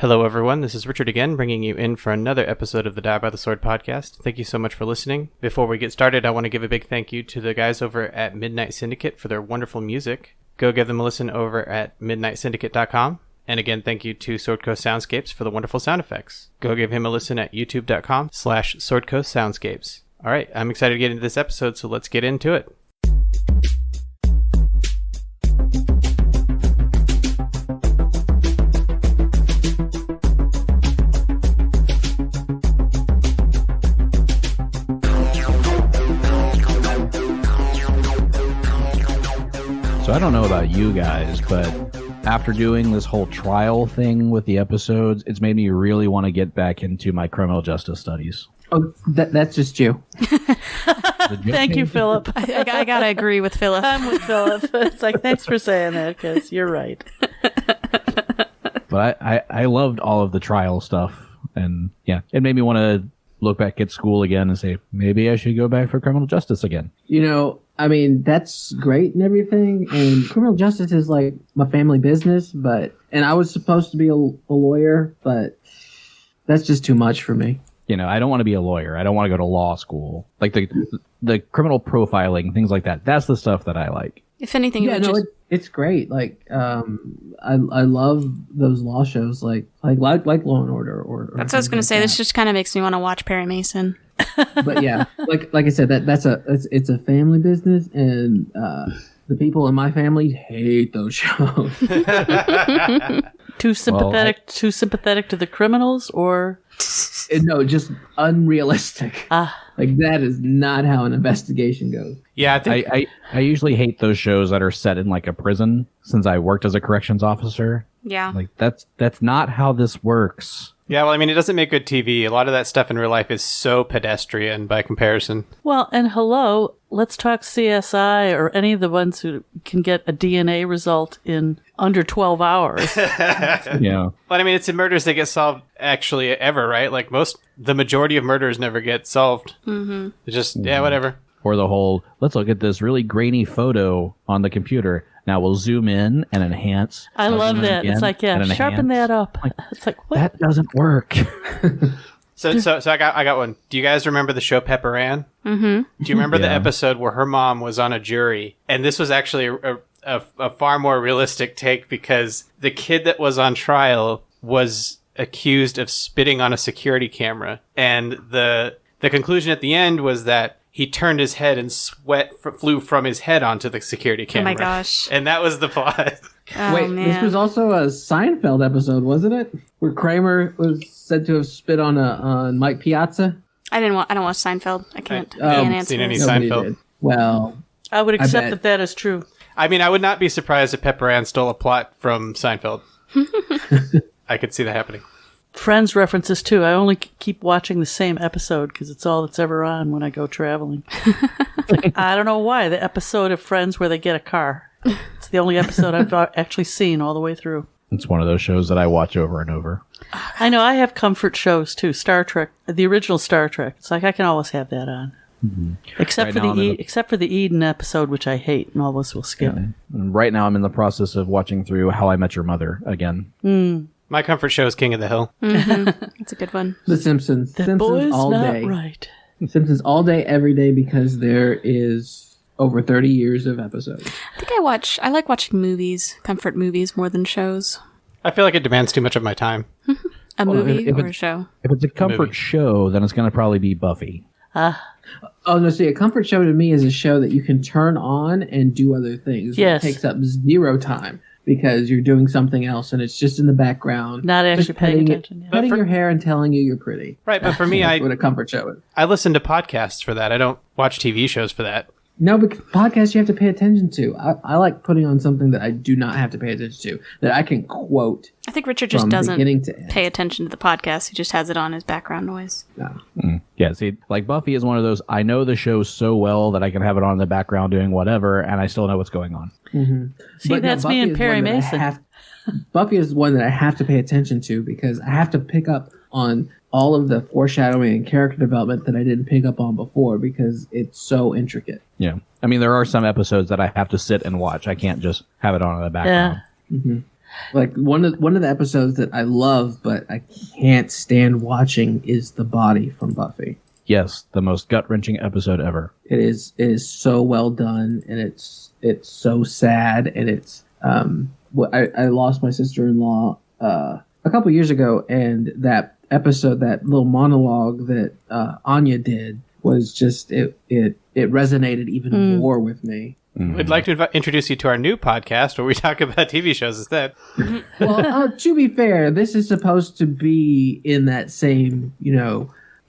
Hello, everyone. This is Richard again, bringing you in for another episode of the Die by the Sword podcast. Thank you so much for listening. Before we get started, I want to give a big thank you to the guys over at Midnight Syndicate for their wonderful music. Go give them a listen over at midnightsyndicate.com. And again, thank you to Sword Coast Soundscapes for the wonderful sound effects. Go give him a listen at youtube.com/Sword Coast Soundscapes. All right, I'm excited to get into this episode, so let's get into it. So I don't know about you guys, but after doing this whole trial thing with the episodes, it's made me really want to get back into my criminal justice studies. Oh, that's just you. Thank you, Philip. I gotta agree with Philip. I'm with Philip. It's like, thanks for saying that, because you're right. But I loved all of the trial stuff, and yeah, it made me want to look back at school again and say, maybe I should go back for criminal justice again. You know, I mean, that's great and everything, and criminal justice is like my family business, and I was supposed to be a lawyer, but that's just too much for me. You know, I don't want to be a lawyer. I don't want to go to law school. Like the criminal profiling, things like that. That's the stuff that I like. If anything, it's great. Like, I love those law shows, like Law and Order. Or that's what I was going to say. This just kind of makes me want to watch Perry Mason. But yeah, like I said, it's a family business, and the people in my family hate those shows. Too sympathetic to the criminals, or no, just unrealistic. Like, that is not how an investigation goes. Yeah, I usually hate those shows that are set in like a prison, since I worked as a corrections officer. Yeah, like that's not how this works. Yeah, well, I mean, it doesn't make good TV. A lot of that stuff in real life is so pedestrian by comparison. Well, and hello, let's talk CSI or any of the ones who can get a DNA result in under 12 hours. Yeah. But I mean, it's in murders that get solved actually ever, right? Like the majority of murders never get solved. Mm-hmm. It's just, yeah, whatever. Or the whole, let's look at this really grainy photo on the computer. Now we'll zoom in and enhance. I love that. It's like, yeah, sharpen that up. Like, it's like, what? That doesn't work. So I got one. Do you guys remember the show Pepper Ann? Mm-hmm. Do you remember the episode where her mom was on a jury? And this was actually a far more realistic take, because the kid that was on trial was accused of spitting on a security camera. And the conclusion at the end was that he turned his head and sweat flew from his head onto the security camera. Oh my gosh. And that was the plot. Oh, wait, man. This was also a Seinfeld episode, wasn't it? Where Kramer was said to have spit on Mike Piazza? I don't watch Seinfeld. I can't haven't seen any Seinfeld. Did. Well, I would accept that is true. I mean, I would not be surprised if Pepper Ann stole a plot from Seinfeld. I could see that happening. Friends references too. I only keep watching the same episode because it's all that's ever on when I go traveling. I don't know why. The episode of Friends where they get a car. It's the only episode I've actually seen all the way through. It's one of those shows that I watch over and over. I know. I have comfort shows too. Star Trek, the original Star Trek. It's like I can always have that on. Mm-hmm. Except for the Eden episode, which I hate, and all this will skip. Yeah. Right now I'm in the process of watching through How I Met Your Mother again. My comfort show is King of the Hill. Mm-hmm. That's a good one. The Simpsons. The Simpsons boy's all not day. Right. Simpsons all day, every day, because there is over 30 years of episodes. I think I like watching movies, comfort movies, more than shows. I feel like it demands too much of my time. A movie or a show? If it's a comfort show, then it's going to probably be Buffy. Oh, no, see, a comfort show to me is a show that you can turn on and do other things. Yes. It takes up zero time because you're doing something else and it's just in the background. Not actually paying attention. Cutting your hair and telling you you're pretty. Right, but for me, That's what a comfort show is. I listen to podcasts for that. I don't watch TV shows for that. No, but podcasts you have to pay attention to. I like putting on something that I do not have to pay attention to, that I can quote. I think Richard just doesn't pay attention to the podcast. He just has it on as background noise. No. Yeah, see, like Buffy is one of those, I know the show so well that I can have it on in the background doing whatever, and I still know what's going on. Mm-hmm. See, that's me and Perry Mason. Buffy is one that I have to pay attention to because I have to pick up on all of the foreshadowing and character development that I didn't pick up on before because it's so intricate. Yeah. I mean, there are some episodes that I have to sit and watch. I can't just have it on in the background. Yeah. Mm-hmm. Like one of the episodes that I love, but I can't stand watching is The Body from Buffy. Yes, the most gut-wrenching episode ever. It is so well done, and it's so sad, and it's I lost my sister-in-law a couple years ago, and that episode, that little monologue that Anya did, was just it resonated even more with me. Mm-hmm. We'd like to introduce you to our new podcast where we talk about TV shows instead. Well, to be fair, this is supposed to be in that same,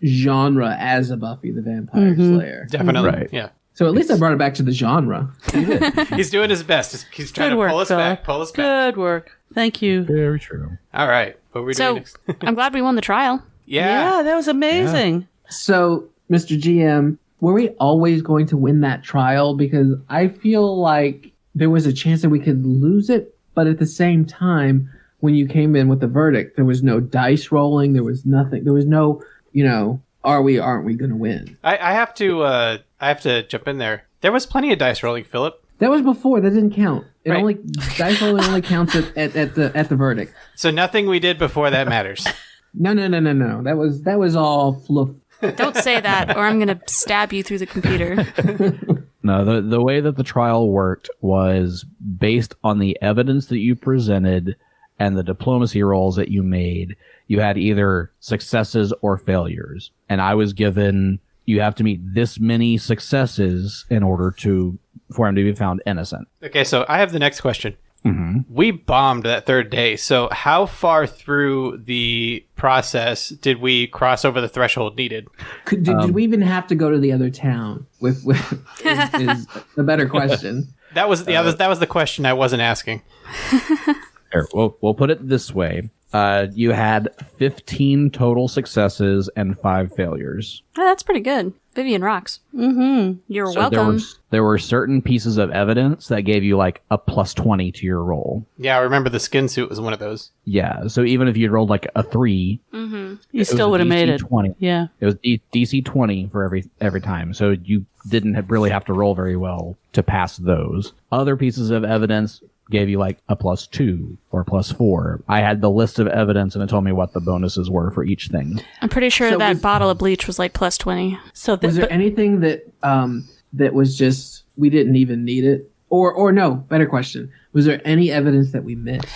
genre as a Buffy the Vampire Slayer. Definitely, right. Yeah. So at least I brought it back to the genre. He's doing his best. He's trying to pull us back. Good work. Thank you. Very true. All right. What are we doing next? I'm glad we won the trial. Yeah, that was amazing. Yeah. So, Mr. GM, were we always going to win that trial? Because I feel like there was a chance that we could lose it, but at the same time, when you came in with the verdict, there was no dice rolling. There was nothing. There was no, aren't we going to win? I have to jump in there. There was plenty of dice rolling, Philip. That was before. That didn't count. Right. Dice rolling only counts at the verdict. So nothing we did before that matters. No. That was all fluff. Don't say that, or I'm going to stab you through the computer. No, the way that the trial worked was based on the evidence that you presented and the diplomacy rolls that you made. You had either successes or failures. And I was given, you have to meet this many successes in order for him to be found innocent. Okay, so I have the next question. Mm-hmm. We bombed that third day. So how far through the process did we cross over the threshold needed? Did we even have to go to the other town? Is the better question. That was the question I wasn't asking. Here, we'll put it this way. You had 15 total successes and 5 failures. Oh, that's pretty good. Vivian rocks. Mm-hmm. You're welcome. There were certain pieces of evidence that gave you like a plus 20 to your roll. Yeah, I remember the skin suit was one of those. Yeah, so even if you rolled like a 3, you still would have made it. 20. Yeah, it was DC 20 for every time, so you didn't really have to roll very well to pass those. Other pieces of evidence gave you like a plus 2 or plus 4. I had the list of evidence and it told me what the bonuses were for each thing. I'm pretty sure that bottle of bleach was like plus 20. So was there anything that was just, we didn't even need it? Or no, better question. Was there any evidence that we missed?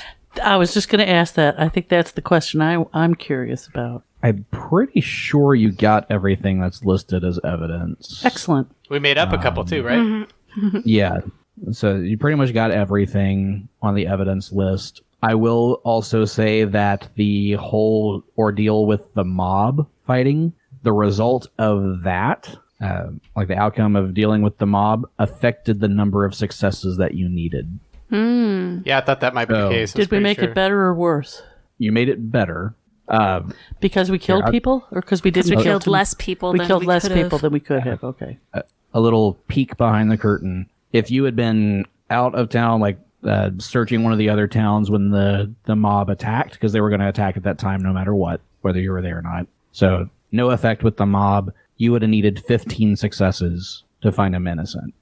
I was just going to ask that. I think that's the question I'm curious about. I'm pretty sure you got everything that's listed as evidence. Excellent. We made up a couple too, right? Mm-hmm. Yeah. So you pretty much got everything on the evidence list. I will also say that the whole ordeal with the mob fighting, the result of that, like the outcome of dealing with the mob, affected the number of successes that you needed. Yeah, I thought that might be the case. Did we make it better or worse? You made it better. Because we killed people? Or because we didn't kill less people we than killed we less could've. people than we could have. Okay. A little peek behind the curtain. If you had been out of town, like searching one of the other towns when the mob attacked, because they were going to attack at that time no matter what, whether you were there or not. So no effect with the mob. You would have needed 15 successes to find him innocent.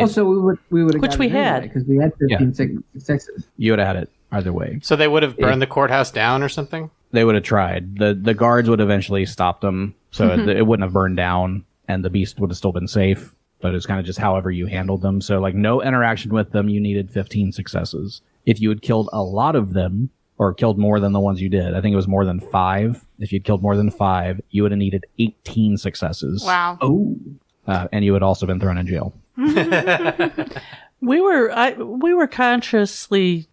So we would have, which we had, because we had 15 successes. You would have had it either way. So they would have burned the courthouse down or something? They would have tried. The guards would eventually stop them, so it wouldn't have burned down, and the beast would have still been safe. But it's kind of just however you handled them. So like no interaction with them, you needed 15 successes. If you had killed a lot of them, or killed more than the ones you did, I think it was more than 5. If you'd killed more than 5, you would have needed 18 successes. Wow. Oh. And you would also been thrown in jail. We were consciously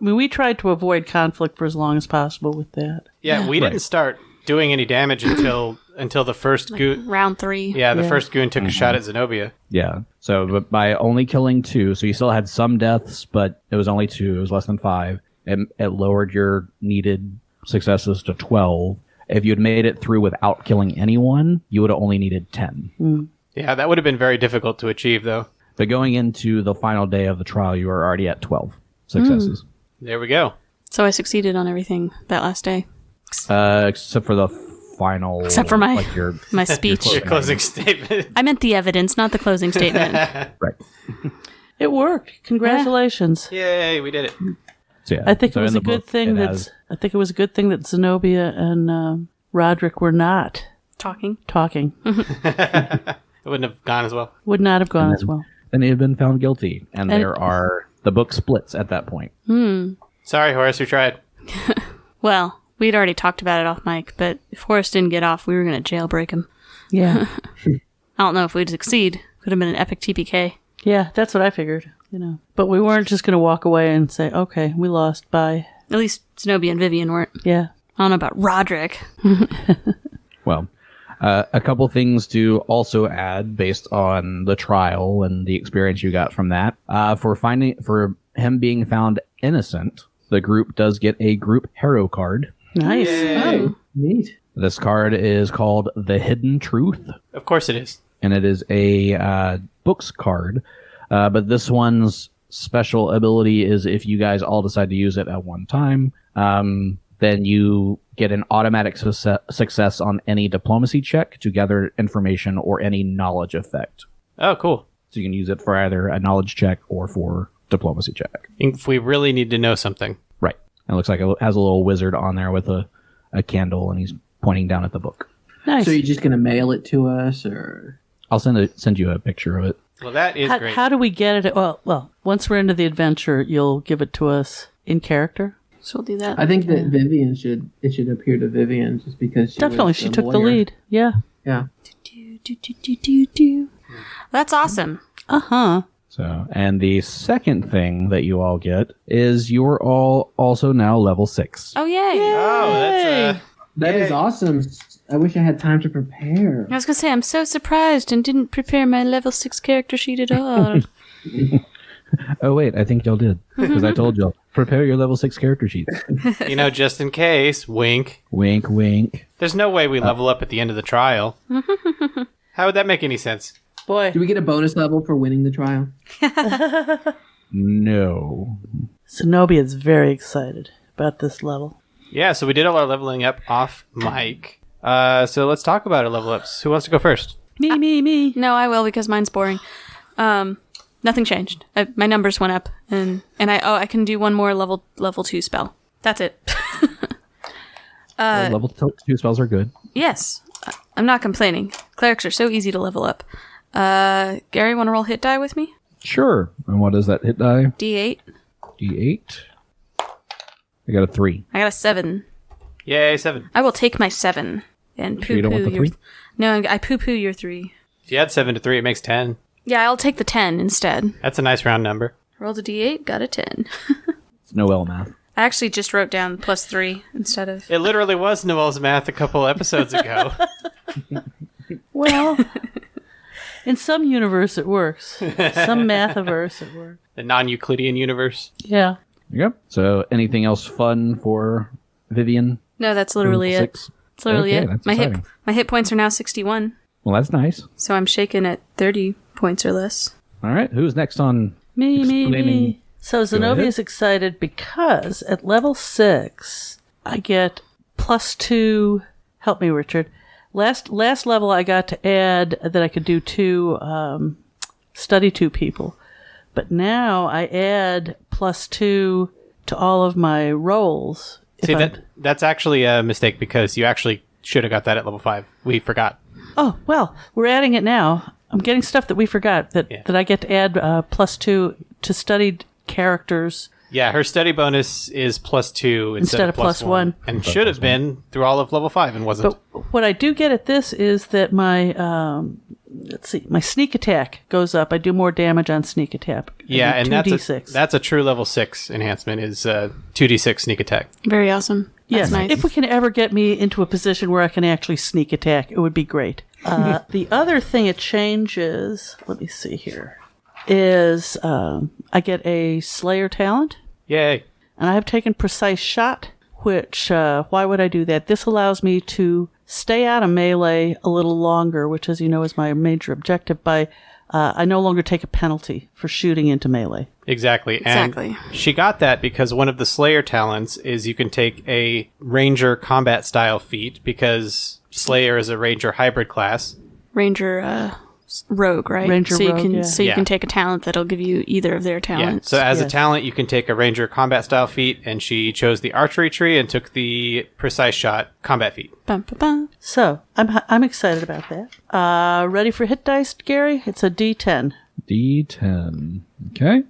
we tried to avoid conflict for as long as possible with that. Yeah, we didn't start doing any damage until the first goon. Round 3. Yeah, the first goon took a shot at Zenobia. Yeah. So but by only killing 2, so you still had some deaths, but it was only 2. It was less than 5. It lowered your needed successes to 12. If you had made it through without killing anyone, you would have only needed 10. Yeah, that would have been very difficult to achieve, though. But going into the final day of the trial, you were already at 12 successes. There we go. So I succeeded on everything that last day. Except for the final... Except for my my speech. Your closing statement. I meant the evidence, not the closing statement. Right. It worked. Congratulations. Yay, we did it. So, yeah. I think it was in a the good book, thing I think it was a good thing that Zenobia and Roderick were not Talking. It wouldn't have gone as well. Would not have gone as well. And he had been found guilty. And the book splits at that point. Sorry, Horace, we tried. Well, we'd already talked about it off mic, but if Horace didn't get off, we were going to jailbreak him. Yeah. I don't know if we'd succeed. Could have been an epic TPK. Yeah, that's what I figured, But we weren't just going to walk away and say, okay, we lost, bye. At least Zenobia and Vivian weren't. Yeah. I don't know about Roderick. Well, a couple things to also add based on the trial and the experience you got from that. For him being found innocent, the group does get a group hero card. Nice. Oh, neat. This card is called The Hidden Truth. Of course it is. And it is a books card. But this one's special ability is if you guys all decide to use it at one time, then you get an automatic success on any diplomacy check to gather information or any knowledge effect. Oh, cool. So you can use it for either a knowledge check or for diplomacy check. If we really need to know something. Right. And it looks like it has a little wizard on there with a candle, and he's pointing down at the book. Nice. So you're just going to mail it to us, or? I'll send you a picture of it. Well, that is great. How do we get it? Well, once we're into the adventure, you'll give it to us in character. So we'll do that. I think that Vivian should appear to Vivian just because she Definitely, was she the took the lawyer. lead. Yeah. Yeah. That's awesome. Uh-huh. So, and the second thing that you all get is you're all also now level 6. Oh, yay. Oh, that's That is awesome. I wish I had time to prepare. I was going to say, I'm so surprised and didn't prepare my level 6 character sheet at all. Oh, wait, I think y'all did. Because I told y'all, prepare your level 6 character sheets. just in case. Wink. Wink, wink. There's no way we level up at the end of the trial. How would that make any sense? Boy. Do we get a bonus level for winning the trial? No. Zenobia is very excited about this level. Yeah, so we did all our leveling up off mic. So let's talk about our level ups. Who wants to go first? Me. No, I will because mine's boring. Nothing changed. My numbers went up, and I can do one more level 2 spell. That's it. Level 2 spells are good. Yes, I'm not complaining. Clerics are so easy to level up. Gary, want to roll hit die with me? Sure. And what is that hit die? D8. D8. I got a 3. I got a 7. Yay, 7. I will take my 7 and Sure you don't want poo-poo the your... 3? No, I poo-poo your 3. If you add 7 to 3, it makes 10. Yeah, I'll take the 10 instead. That's a nice round number. Rolled a D8, got a 10. It's Noel math. I actually just wrote down +3 instead of... It literally was Noel's math a couple episodes ago. Well, in some universe it works. Some mathiverse it works. The non-Euclidean universe. Yeah. Yep. So anything else fun for Vivian? No, that's literally it. 6? That's literally Okay, it. that's My exciting. hit points are now 61, Well, that's nice. so I'm shaken at 30 points or less. All right. Who's next on Me. explaining? So Zenobia's excited because at level 6, I get +2. Help me, Richard. Last level, I got to add that I could do 2 study 2 people, but now I add +2 to all of my rolls. See, that's actually a mistake because you actually should have got that at level 5. We forgot. Oh well, we're adding it now. I'm getting stuff that we forgot that I get to add +2 to studied characters. Yeah, her study bonus is +2 instead of +1. And should have been through all of level 5 and wasn't. But what I do get at this is that my, my sneak attack goes up. I do more damage on sneak attack. Yeah, and 2d6. that's a true level 6 enhancement is 2d6 sneak attack. Very awesome. That's Yes, nice. if we can ever get me into a position where I can actually sneak attack, it would be great. The other thing it changes, let me see here, is I get a Slayer talent. Yay. And I have taken Precise Shot, which, why would I do that? This allows me to stay out of melee a little longer, which, as you know, is my major objective, by I no longer take a penalty for shooting into melee. Exactly. And she got that because one of the Slayer talents is you can take a Ranger combat style feat because Slayer is a Ranger hybrid class. Ranger rogue, right? Ranger so you rogue, can yeah. so you Yeah. can take a talent that'll give you either of their Yeah. talents. So as a Yes. talent, you can take a ranger combat style feat, and she chose the archery tree and took the precise shot combat feat. Bum, bum, bum. So I'm excited about that. Ready for hit dice, Gary? It's a D10. D10. Okay.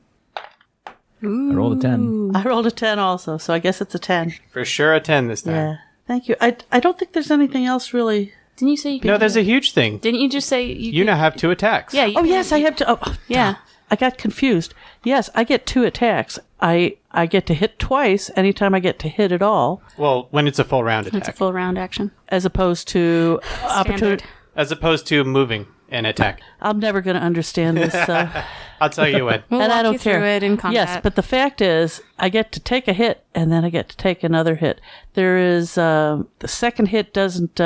I rolled a 10. I rolled a 10 also, so I guess it's a 10. For sure, a 10 this time. Yeah. Thank you. I don't think there's anything else really. Didn't you say you could? No, there's a huge thing. Didn't you just say You now have 2 attacks. Yeah. You Oh can- yes, I have to. Oh, Yeah. I got confused. Yes, I get 2 attacks. I get to hit twice anytime I get to hit at all, Well, when it's a full round It's a attack. full round action. as opposed to opportunity. Standard. As opposed to moving and attack. I'm never going to understand this. I'll tell you when. We'll and walk I don't you care. through it in combat. Yes, but the fact is, I get to take a hit and then I get to take another hit. There is the second hit doesn't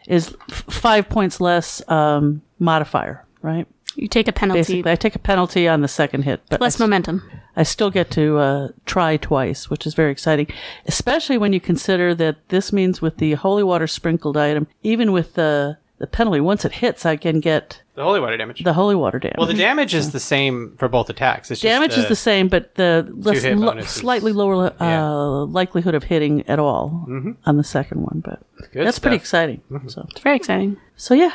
is 5 points less modifier, right? you take a penalty. Basically, I take a penalty on the second hit, but Less momentum. I still get to try twice, which is very exciting, especially when you consider that this means with the holy water sprinkled item, even with the penalty, once it hits, I can get The holy water damage. the holy water damage. Well, the damage is the same for both attacks. It's damage just is the same, but the hit bonuses. slightly lower Yeah. likelihood of hitting at all on the second one. But Good that's pretty stuff. exciting. It's very exciting. So yeah,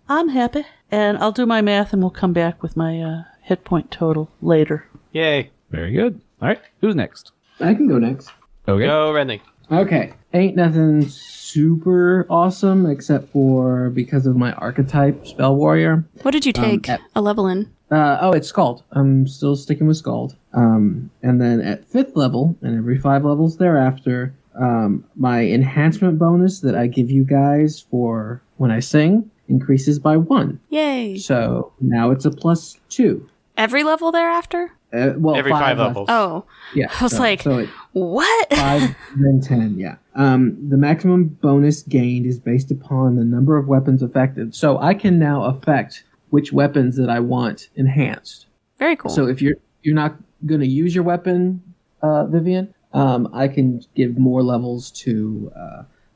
I'm happy, and I'll do my math, and we'll come back with my hit point total later. Yay. Very good. All right. Who's next? I can go next. Okay. Go, Renly. Okay. Ain't nothing super awesome except for because of my archetype spell warrior. What did you take a level in? It's Scald. I'm still sticking with Scald. And then at 5th level, and every 5 levels thereafter, my enhancement bonus that I give you guys for when I sing increases by 1. Yay. So now it's a +2. Every level thereafter? Well, Every 5 levels. Oh, Yeah. I was like, so it, what? 5, then 10, yeah. The maximum bonus gained is based upon the number of weapons affected. So I can now affect which weapons that I want enhanced. Very cool. So if you're not going to use your weapon, Vivian, I can give more levels to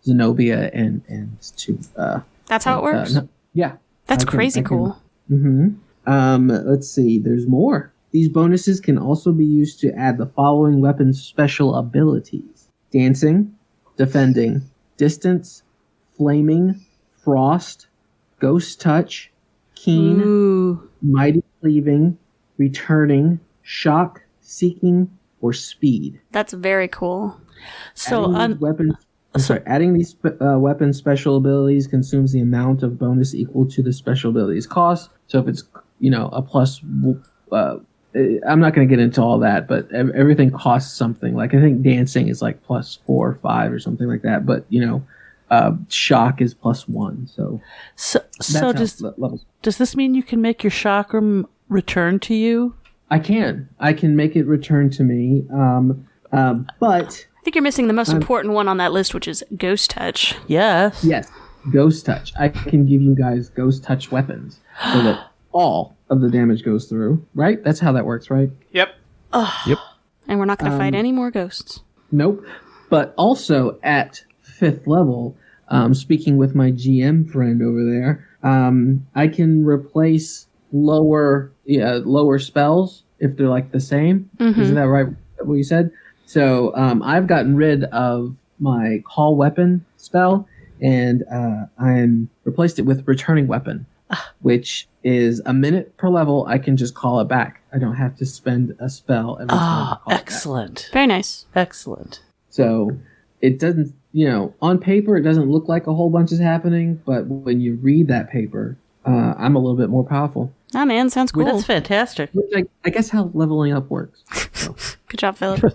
Zenobia and to... That's how it works? Yeah. That's crazy cool. Let's see. There's more. These bonuses can also be used to add the following weapon's special abilities: dancing, defending, distance, flaming, frost, ghost touch, keen, Ooh. mighty cleaving, returning, shock, seeking, or speed. That's very cool. So Adding these weapons special abilities consumes the amount of bonus equal to the special abilities cost. So if it's a plus, I'm not going to get into all that, but everything costs something. Like I think dancing is like +4 or 5 or something like that. But shock is +1. So that's does this mean you can make your chakram return to you? I can make it return to me. But I think you're missing the most important one on that list, which is Ghost Touch. Yes. yes, ghost touch. I can give you guys ghost touch weapons so that all of the damage goes through. Right? That's how that works, right? Yep. Yep. And we're not going to fight any more ghosts. Nope. But also at 5th level, speaking with my GM friend over there, I can replace lower spells if they're like the same. Isn't that right? What you said? So I've gotten rid of my call weapon spell, and I'm replaced it with returning weapon, which is a minute per level. I can just call it back. I don't have to spend a spell every time. I call it back. Excellent. Very nice. Excellent. So it doesn't, on paper, it doesn't look like a whole bunch is happening, but when you read that paper, I'm a little bit more powerful. Ah, man, sounds cool. That's fantastic. Which I guess how leveling up works. So. Good job, Philip. All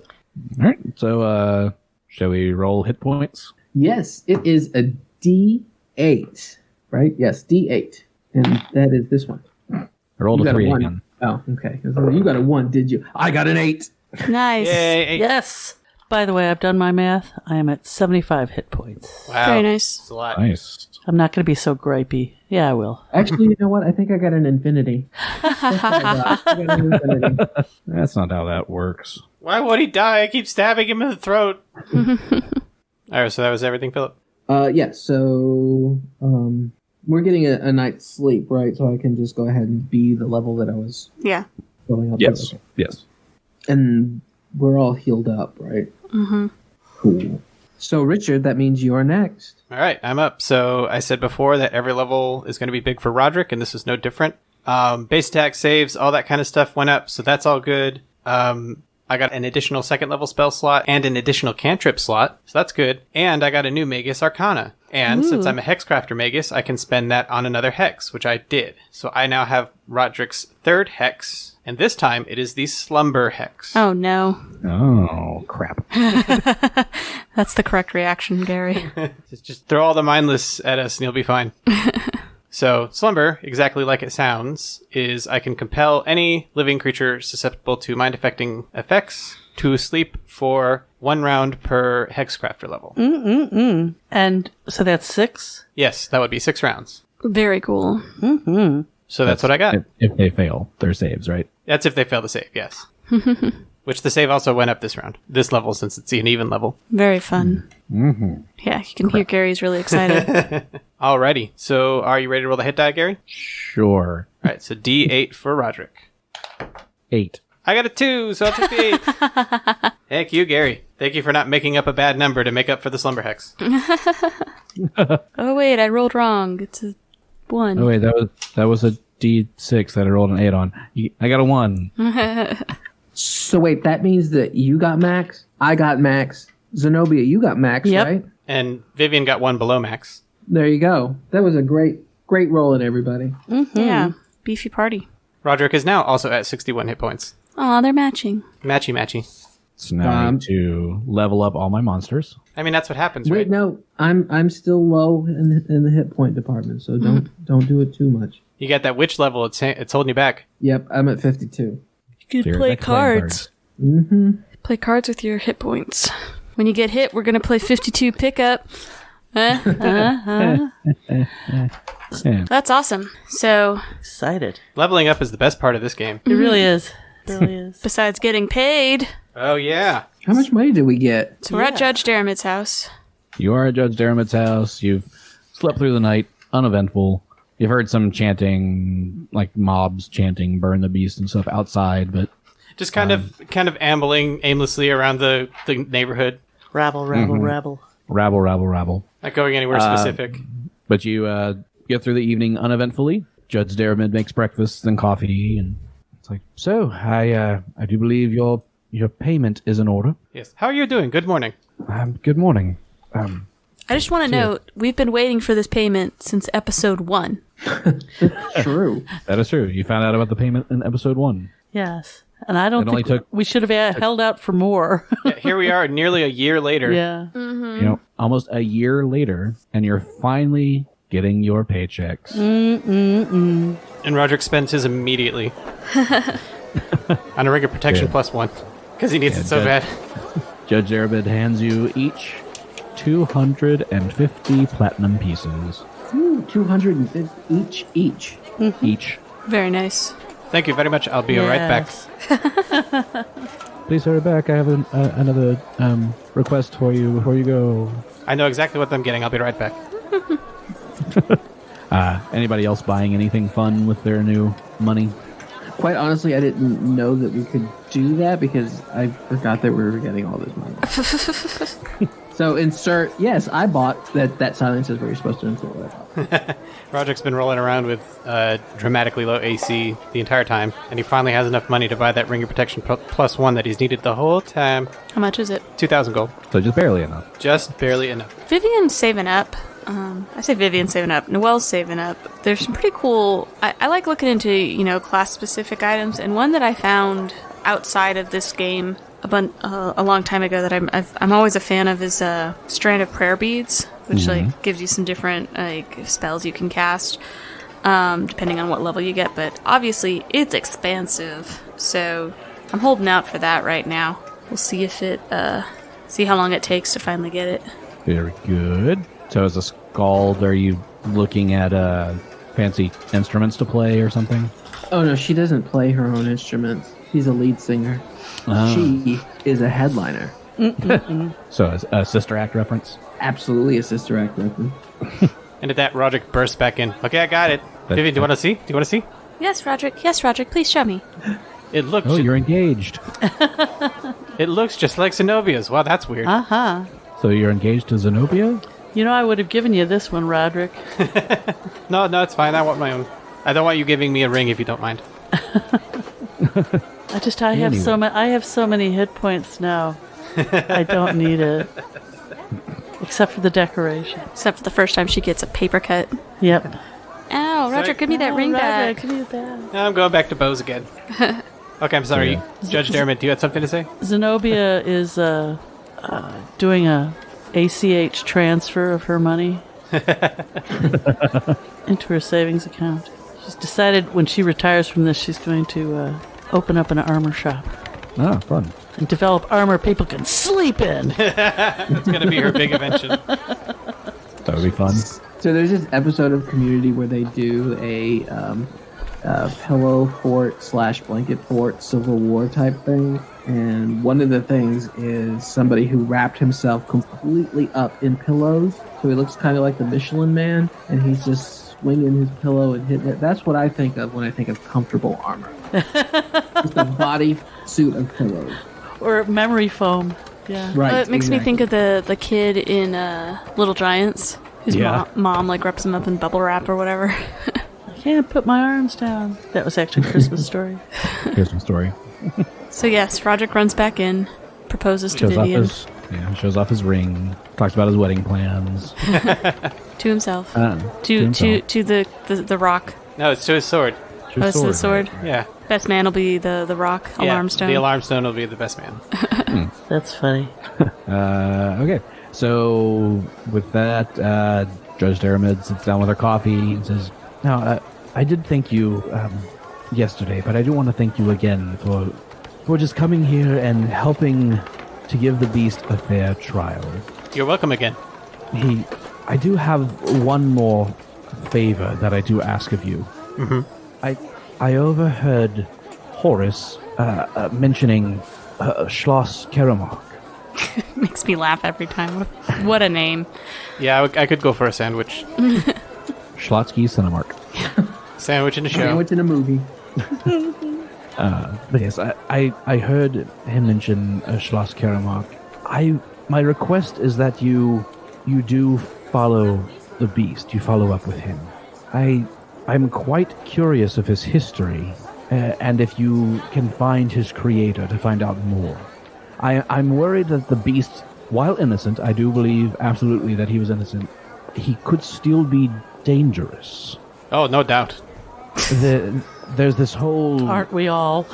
right. So, shall we roll hit points? Yes, it is a D8, right? Yes, D8. And that is this one. I rolled You a got 3 1. again. Oh, okay. You got a 1, did you? I got an 8. Nice. Yay. Yes. By the way, I've done my math. I am at 75 hit points. Wow. Very nice. That's a lot. Nice. I'm not going to be so gripey. Yeah, I will. Actually, you know what? I think I got an infinity. I got an infinity. That's not how that works. Why would he die? I keep stabbing him in the throat. All right, so that was everything, Philip? Yeah, so we're getting a night's sleep, right? So I can just go ahead and be the level that I was Yeah. going up. Yes. with. Yes. And we're all healed up, right? Mm-hmm. Cool. So, Richard, that means you're next. All right, I'm up. So I said before that every level is going to be big for Roderick, and this is no different. Base attack, saves, all that kind of stuff went up, so that's all good. I got an additional second level spell slot and an additional cantrip slot, so that's good. And I got a new Magus Arcana. And since I'm a Hexcrafter Magus, I can spend that on another Hex, which I did. So I now have Roderick's third Hex, and this time it is the Slumber Hex. Oh, no. Oh, crap. That's the correct reaction, Gary. Just throw all the mindless at us and you'll be fine. So, Slumber, exactly like it sounds, is I can compel any living creature susceptible to mind-affecting effects to sleep for 1 round per Hexcrafter level. And so that's 6? Yes, that would be 6 rounds. Very cool. Mm-hmm. So that's what I got. If they fail their saves, right? That's if they fail the save, yes. Which the save also went up this round. This level, since it's an even level. Very fun. Mm-hmm. Yeah, you can hear Gary's really excited. Alrighty. So, are you ready to roll the hit die, Gary? Sure. Alright, so D8 for Roderick. 8. I got a 2, so I'll take the 8. Thank you, Gary. Thank you for not making up a bad number to make up for the Slumber Hex. Oh, wait, I rolled wrong. It's a 1. Oh wait, that was a D6 that I rolled an 8 on. I got a 1. So, wait, that means that you got max, I got max, Zenobia, you got max, Yep. right? And Vivian got 1 below max. There you go. That was a great rolling, everybody. Yeah, beefy party. Roderick is now also at 61 hit points. Aw, they're matching. Matchy matchy. So now I need to level up all my monsters. I mean, that's what happens, Wait, right? no, I'm still low in the hit point department, so don't do it too much. You got that witch level, it's holding you back. Yep, I'm at 52. You So can you're play back to playing cards. Mm-hmm. Play cards with your hit points. When you get hit, we're going to play 52 pickup. Yeah. That's awesome. So, Excited. Leveling up is the best part of this game. It really is. It really is. besides getting paid, Oh, yeah. How much money did we get? so we're at Judge Daramid's house. You are at Judge Daramid's house. You've slept through the night, uneventful. You've heard some chanting, like mobs chanting, burn the beast and stuff outside, but Just kind of ambling aimlessly around the neighborhood, Rabble, rabble, rabble. rabble, rabble, rabble. not going anywhere specific. But you get through the evening uneventfully. Judge Daramid makes breakfast and coffee, and it's like, so I do believe your payment is in order. Yes. How are you doing? Good morning. Good morning. I just want to note, we've been waiting for this payment since episode 1. True. That is true. You found out about the payment in episode 1. Yes. And I don't It only think took- we should have held out for more. Yeah, here we are, nearly a year later. Yeah. You know, almost a year later, and you're finally getting your paychecks. And Roderick spends his immediately on a ring of protection Yeah. +1 because he needs Yeah, it so that- bad. Judge Daramid hands you each 250 platinum pieces. Ooh, 250 each. Each. Very nice. Thank you very much. I'll be right back. Yes. Please hurry back. I have another request for you before you go. I know exactly what I'm getting. I'll be right back. Anybody else buying anything fun with their new money? Quite honestly, I didn't know that we could do that because I forgot that we were getting all this money. So insert, yes, I bought that silence is where you're supposed to insert what I bought. Roderick's been rolling around with dramatically low AC the entire time, and he finally has enough money to buy that ring of protection +1 that he's needed the whole time. How much is it? 2,000 gold. So just barely enough. Just barely enough. Vivian's saving up. I say Vivian's saving up. Noelle's saving up. There's some pretty cool... I like looking into, class-specific items, and one that I found outside of this game a long time ago that I'm always a fan of is Strand of Prayer Beads, which gives you some different spells you can cast, depending on what level you get. But obviously, it's expansive, so I'm holding out for that right now. We'll see if see how long it takes to finally get it. Very good. So as a Scald, are you looking at fancy instruments to play or something? Oh no, she doesn't play her own instruments. She's a lead singer. She is a headliner. So a Sister Act reference? Absolutely a Sister Act reference. And at that, Roderick bursts back in. Okay, I got it. Vivian, do you want to see? Yes, Roderick. Please show me. It looks. Oh, you're engaged. It looks just like Zenobia's. Wow, that's weird. Uh-huh. So you're engaged to Zenobia? You know, I would have given you this one, Roderick. No, it's fine. I want my own. I don't want you giving me a ring if you don't mind. I have so many hit points now. I don't need it. Except for the decoration. Except for the first time she gets a paper cut. Yep. Ow, Roderick, give me that ring back. Give me that. I'm going back to Bose again. Okay, I'm sorry. Judge Dermot, do you have something to say? Zenobia is doing a ACH transfer of her money into her savings account. She's decided when she retires from this, she's going to open up an armor shop. Ah, fun. And develop armor people can sleep in. It's going to be her big invention. That would be fun. So there's this episode of Community where they do a pillow fort / blanket fort Civil War type thing. And one of the things is somebody who wrapped himself completely up in pillows. So he looks kind of like the Michelin Man. And he's just swinging his pillow and hitting it. That's what I think of when I think of comfortable armor. Just a body suit of pillows. Or memory foam. Yeah. Right. Well, it makes me think of the kid in Little Giants. Whose mom like wraps him up in bubble wrap or whatever. I can't put my arms down. That was actually Christmas Story. Christmas Story. So yes, Roderick runs back in, proposes to Vivian. Shows off his ring, talks about his wedding plans. To himself. To the rock. No, it's to his sword. To the sword. Right? Yeah. Best man will be the rock, alarm stone. The alarm stone will be the best man. That's funny. Okay. So, with that, Judge Dermot sits down with her coffee and says, "Now, I did thank you yesterday, but I do want to thank you again for just coming here and helping to give the beast a fair trial." You're welcome again. I do have one more favor that I do ask of you. Mm-hmm. I overheard Horace mentioning Schloss Caromarc. Makes me laugh every time. What a name. Yeah, I could go for a sandwich. Schlotsky Cinemark. Sandwich in a show. Sandwich in a movie. But yes, I heard him mention Schloss Caromarc. My request is that you do follow the beast. You follow up with him. I'm quite curious of his history, and if you can find his creator to find out more. I'm worried that the beast, while innocent, I do believe absolutely that he was innocent, he could still be dangerous. Oh, no doubt. There's this whole... Aren't we all?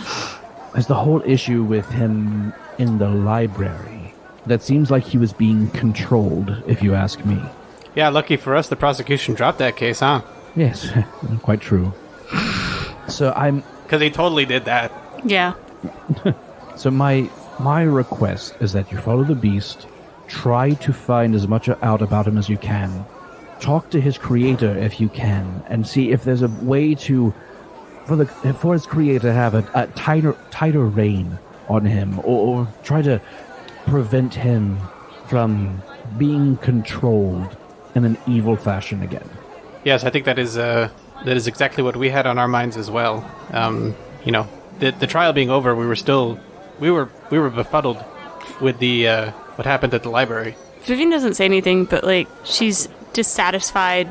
There's the whole issue with him in the library. That seems like he was being controlled, if you ask me. Yeah, lucky for us, the prosecution dropped that case, huh? Yes, quite true. So Because he totally did that. Yeah. So my request is that you follow the beast, try to find as much out about him as you can, talk to his creator if you can, and see if there's a way for his creator to have a tighter rein on him, or try to prevent him from being controlled in an evil fashion again. Yes, I think that is exactly what we had on our minds as well. The trial being over, we were befuddled with the what happened at the library. Vivian doesn't say anything, but like she's dissatisfied.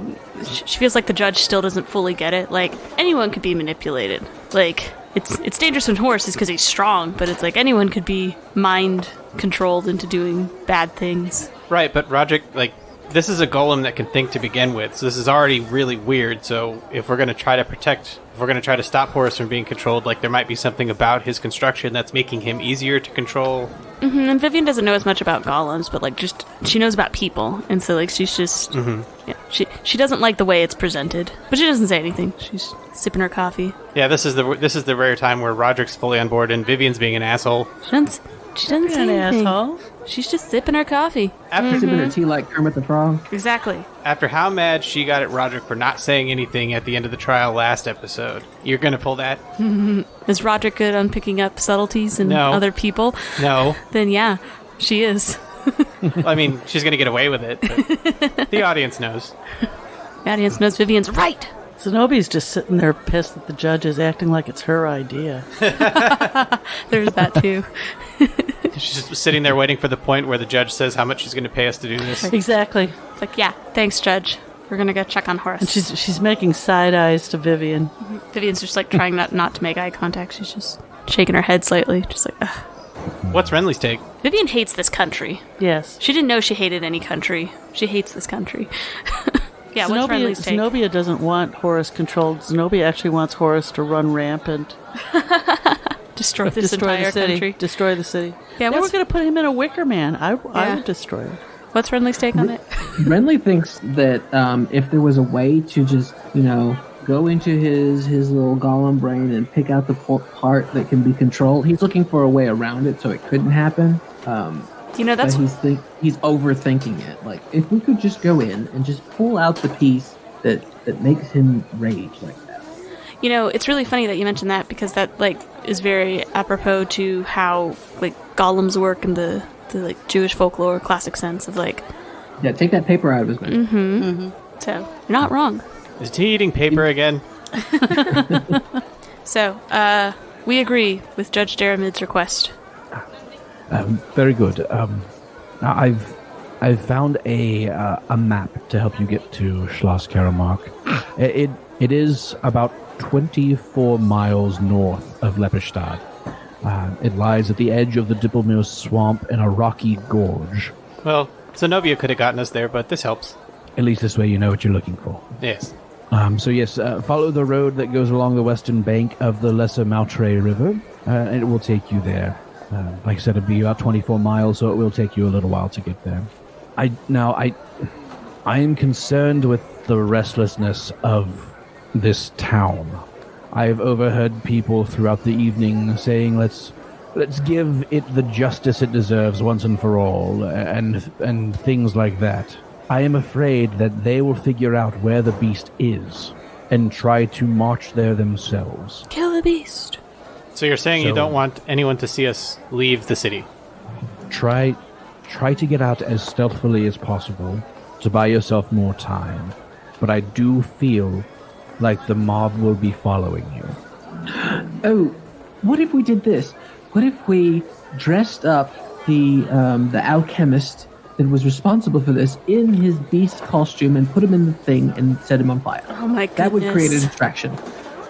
She feels like the judge still doesn't fully get it. Like anyone could be manipulated. Like it's dangerous when Horace is because he's strong, but it's like anyone could be mind controlled into doing bad things. Right, but Roderick, like, this is a golem that can think to begin with, so this is already really weird. So if we're going to try to stop Horace from being controlled, like, there might be something about his construction that's making him easier to control. Mm-hmm. And Vivian doesn't know as much about golems, but like, just she knows about people, and so like she's just she doesn't like the way it's presented, but she doesn't say anything. She's sipping her coffee. Yeah, this is the rare time where Roderick's fully on board and Vivian's being an asshole. She doesn't say anything. Asshole. She's just sipping her coffee. After Sipping her tea like Kermit the Frog. Exactly. After how mad she got at Roderick for not saying anything at the end of the trial last episode, you're gonna pull that? Is Roderick good on picking up subtleties in other people? No. Then yeah, she is. Well, I mean, she's gonna get away with it, but the audience knows. Audience knows Vivian's right. Zenobie's just sitting there pissed that the judge is acting like it's her idea. There's that too. She's just sitting there waiting for the point where the judge says how much she's going to pay us to do this. Exactly. It's like, yeah, thanks, Judge. We're going to go check on Horace. And she's making side eyes to Vivian. Vivian's just like trying not to make eye contact. She's just shaking her head slightly. Just like, ugh. What's Renly's take? Vivian hates this country. Yes. She didn't know she hated any country. She hates this country. Yeah, what's Renly's take? Zenobia doesn't want Horace controlled. Zenobia actually wants Horace to run rampant. Destroy this entire the city. country. Destroy the city. Yeah, they were going to put him in a wicker man. I Yeah. would destroy it. What's Renly's take on it? Renly thinks that if there was a way to just, go into his little golem brain and pick out the part that can be controlled, he's looking for a way around it so it couldn't happen. That's... But he's overthinking it. Like, if we could just go in and just pull out the piece that makes him rage like that. It's really funny that you mentioned that because that, is very apropos to how, golems work in the Jewish folklore classic sense of, Yeah, take that paper out of his mouth. Mm-hmm. Mm-hmm. So, you're not wrong. Is he eating paper again? So, we agree with Judge Daramid's request. Very good. Now I've found a map to help you get to Schloss Caromarc. It is about 24 miles north of Lepidstadt. It lies at the edge of the Dippelmuir swamp in a rocky gorge. Well, Zenobia could have gotten us there, but this helps. At least this way you know what you're looking for. Yes. Follow the road that goes along the western bank of the Lesser Mautre River, and it will take you there. Like I said, it'll be about 24 miles, so it will take you a little while to get there. I am concerned with the restlessness of this town. I have overheard people throughout the evening saying, let's give it the justice it deserves once and for all, and things like that. I am afraid that they will figure out where the beast is and try to march there themselves. Kill the beast. So you're saying you don't want anyone to see us leave the city? Try to get out as stealthily as possible to buy yourself more time. But I do feel like the mob will be following you. Oh, what if we did this? What if we dressed up the alchemist that was responsible for this in his beast costume and put him in the thing and set him on fire? Oh my goodness. That would create a distraction.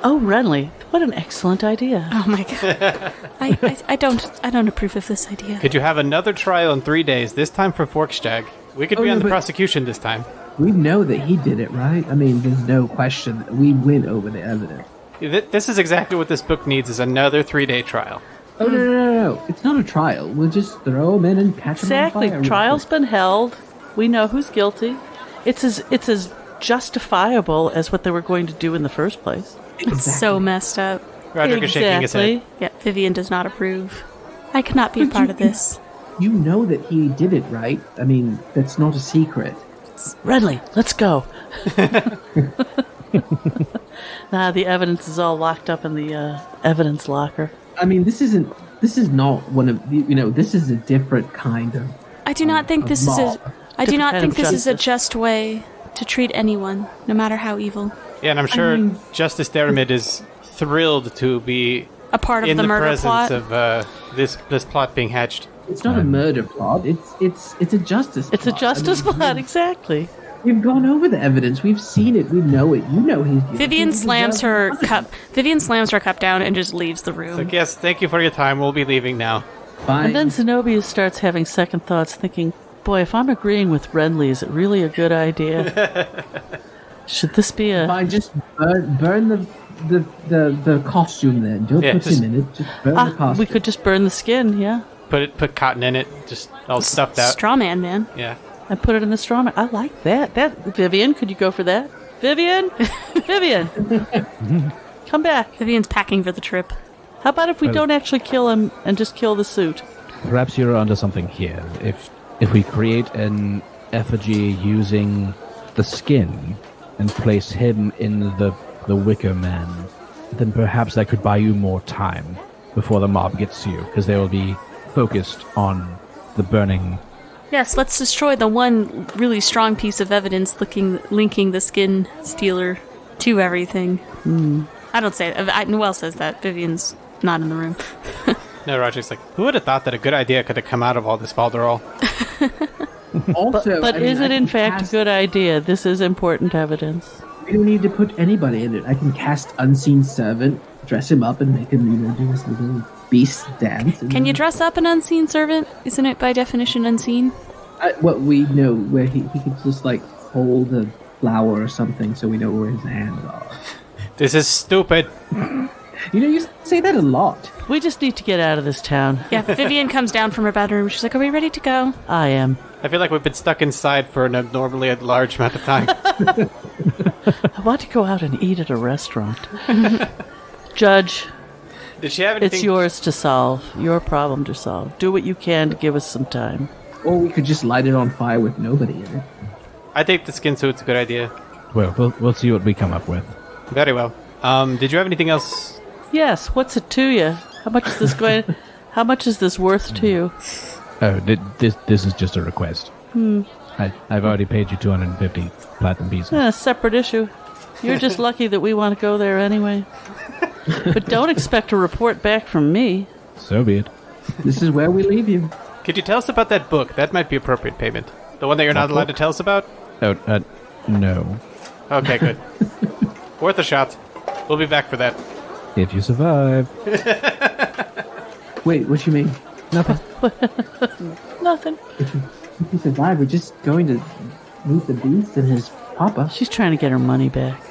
Oh, Renly, what an excellent idea. Oh my god. I don't approve of this idea. Could you have another trial in 3 days, this time for Forkstag? We could be on the prosecution this time. We know that he did it, right? I mean, there's no question that we went over the evidence. This is exactly what this book needs, is another 3-day trial. Oh, no. It's not a trial. We'll just throw him in and catch him on fire. Exactly. Trial's been held. We know who's guilty. It's as justifiable as what they were going to do in the first place. It's so messed up. Roderick is shaking his head. Yeah, Vivian does not approve. I could not be a part of this. You know that he did it, right? I mean, that's not a secret. Renly, let's go. The evidence is all locked up in the evidence locker. I mean, this is not one of, this is a different kind of I do not think this mob. is a just way to treat anyone, no matter how evil. Yeah, and I'm sure Justice Daramid is thrilled to be A part of in the murder presence plot. of this plot being hatched. It's not a murder plot. It's a justice plot. It's a justice plot, exactly. We've gone over the evidence. We've seen it. We know it. You know he's guilty. Vivian slams her cup down and just leaves the room. So, yes, thank you for your time. We'll be leaving now. Fine. And then Zenobia starts having second thoughts, thinking, boy, if I'm agreeing with Renly, is it really a good idea? Should this be a... Fine, just burn the costume then. Don't put him in it. Just burn the costume. We could just burn the skin, yeah. Put cotton in it, just all stuffed out. Straw man. Yeah. And put it in the straw man. I like that. Vivian, could you go for that? Vivian! Vivian! Come back. Vivian's packing for the trip. How about if we don't actually kill him and just kill the suit? Perhaps you're onto something here. If we create an effigy using the skin and place him in the Wicker Man, then perhaps that could buy you more time before the mob gets to you, because they will be focused on the burning Yes, let's destroy the one really strong piece of evidence linking the skin stealer to everything. I don't say it. Noelle says that. Vivian's not in the room. No, Roger's like, who would have thought that a good idea could have come out of all this falderall? Also, But is it in fact a good idea? This is important evidence. We don't need to put anybody in it. I can cast Unseen Servant, dress him up, and make him, do his little beast dance. Can you dress up an unseen servant? Isn't it by definition unseen? What we know, where he could just, hold a flower or something so we know where his hands are. This is stupid. You say that a lot. We just need to get out of this town. Yeah, Vivian comes down from her bedroom. She's like, are we ready to go? I am. I feel like we've been stuck inside for an abnormally large amount of time. I want to go out and eat at a restaurant. Judge, Did she have anything? it's yours to solve. Your problem to solve. Do what you can to give us some time. Or we could just light it on fire with nobody in it. I think the skin suit's a good idea. Well, we'll see what we come up with. Very well. Did you have anything else? Yes, what's it to you? How much is this how much is this worth to you? Oh, this is just a request. I've already paid you 250 platinum pieces. Separate issue. You're just lucky that we want to go there anyway. But don't expect a report back from me. So be it. This is where we leave you. Could you tell us about that book? That might be appropriate payment. The one that you're not allowed to tell us about? Oh, no. Okay, good. Worth a shot. We'll be back for that. If you survive. Wait, what you mean? Nothing. Nothing. If you survive, we're just going to meet the beast and his papa. She's trying to get her money back.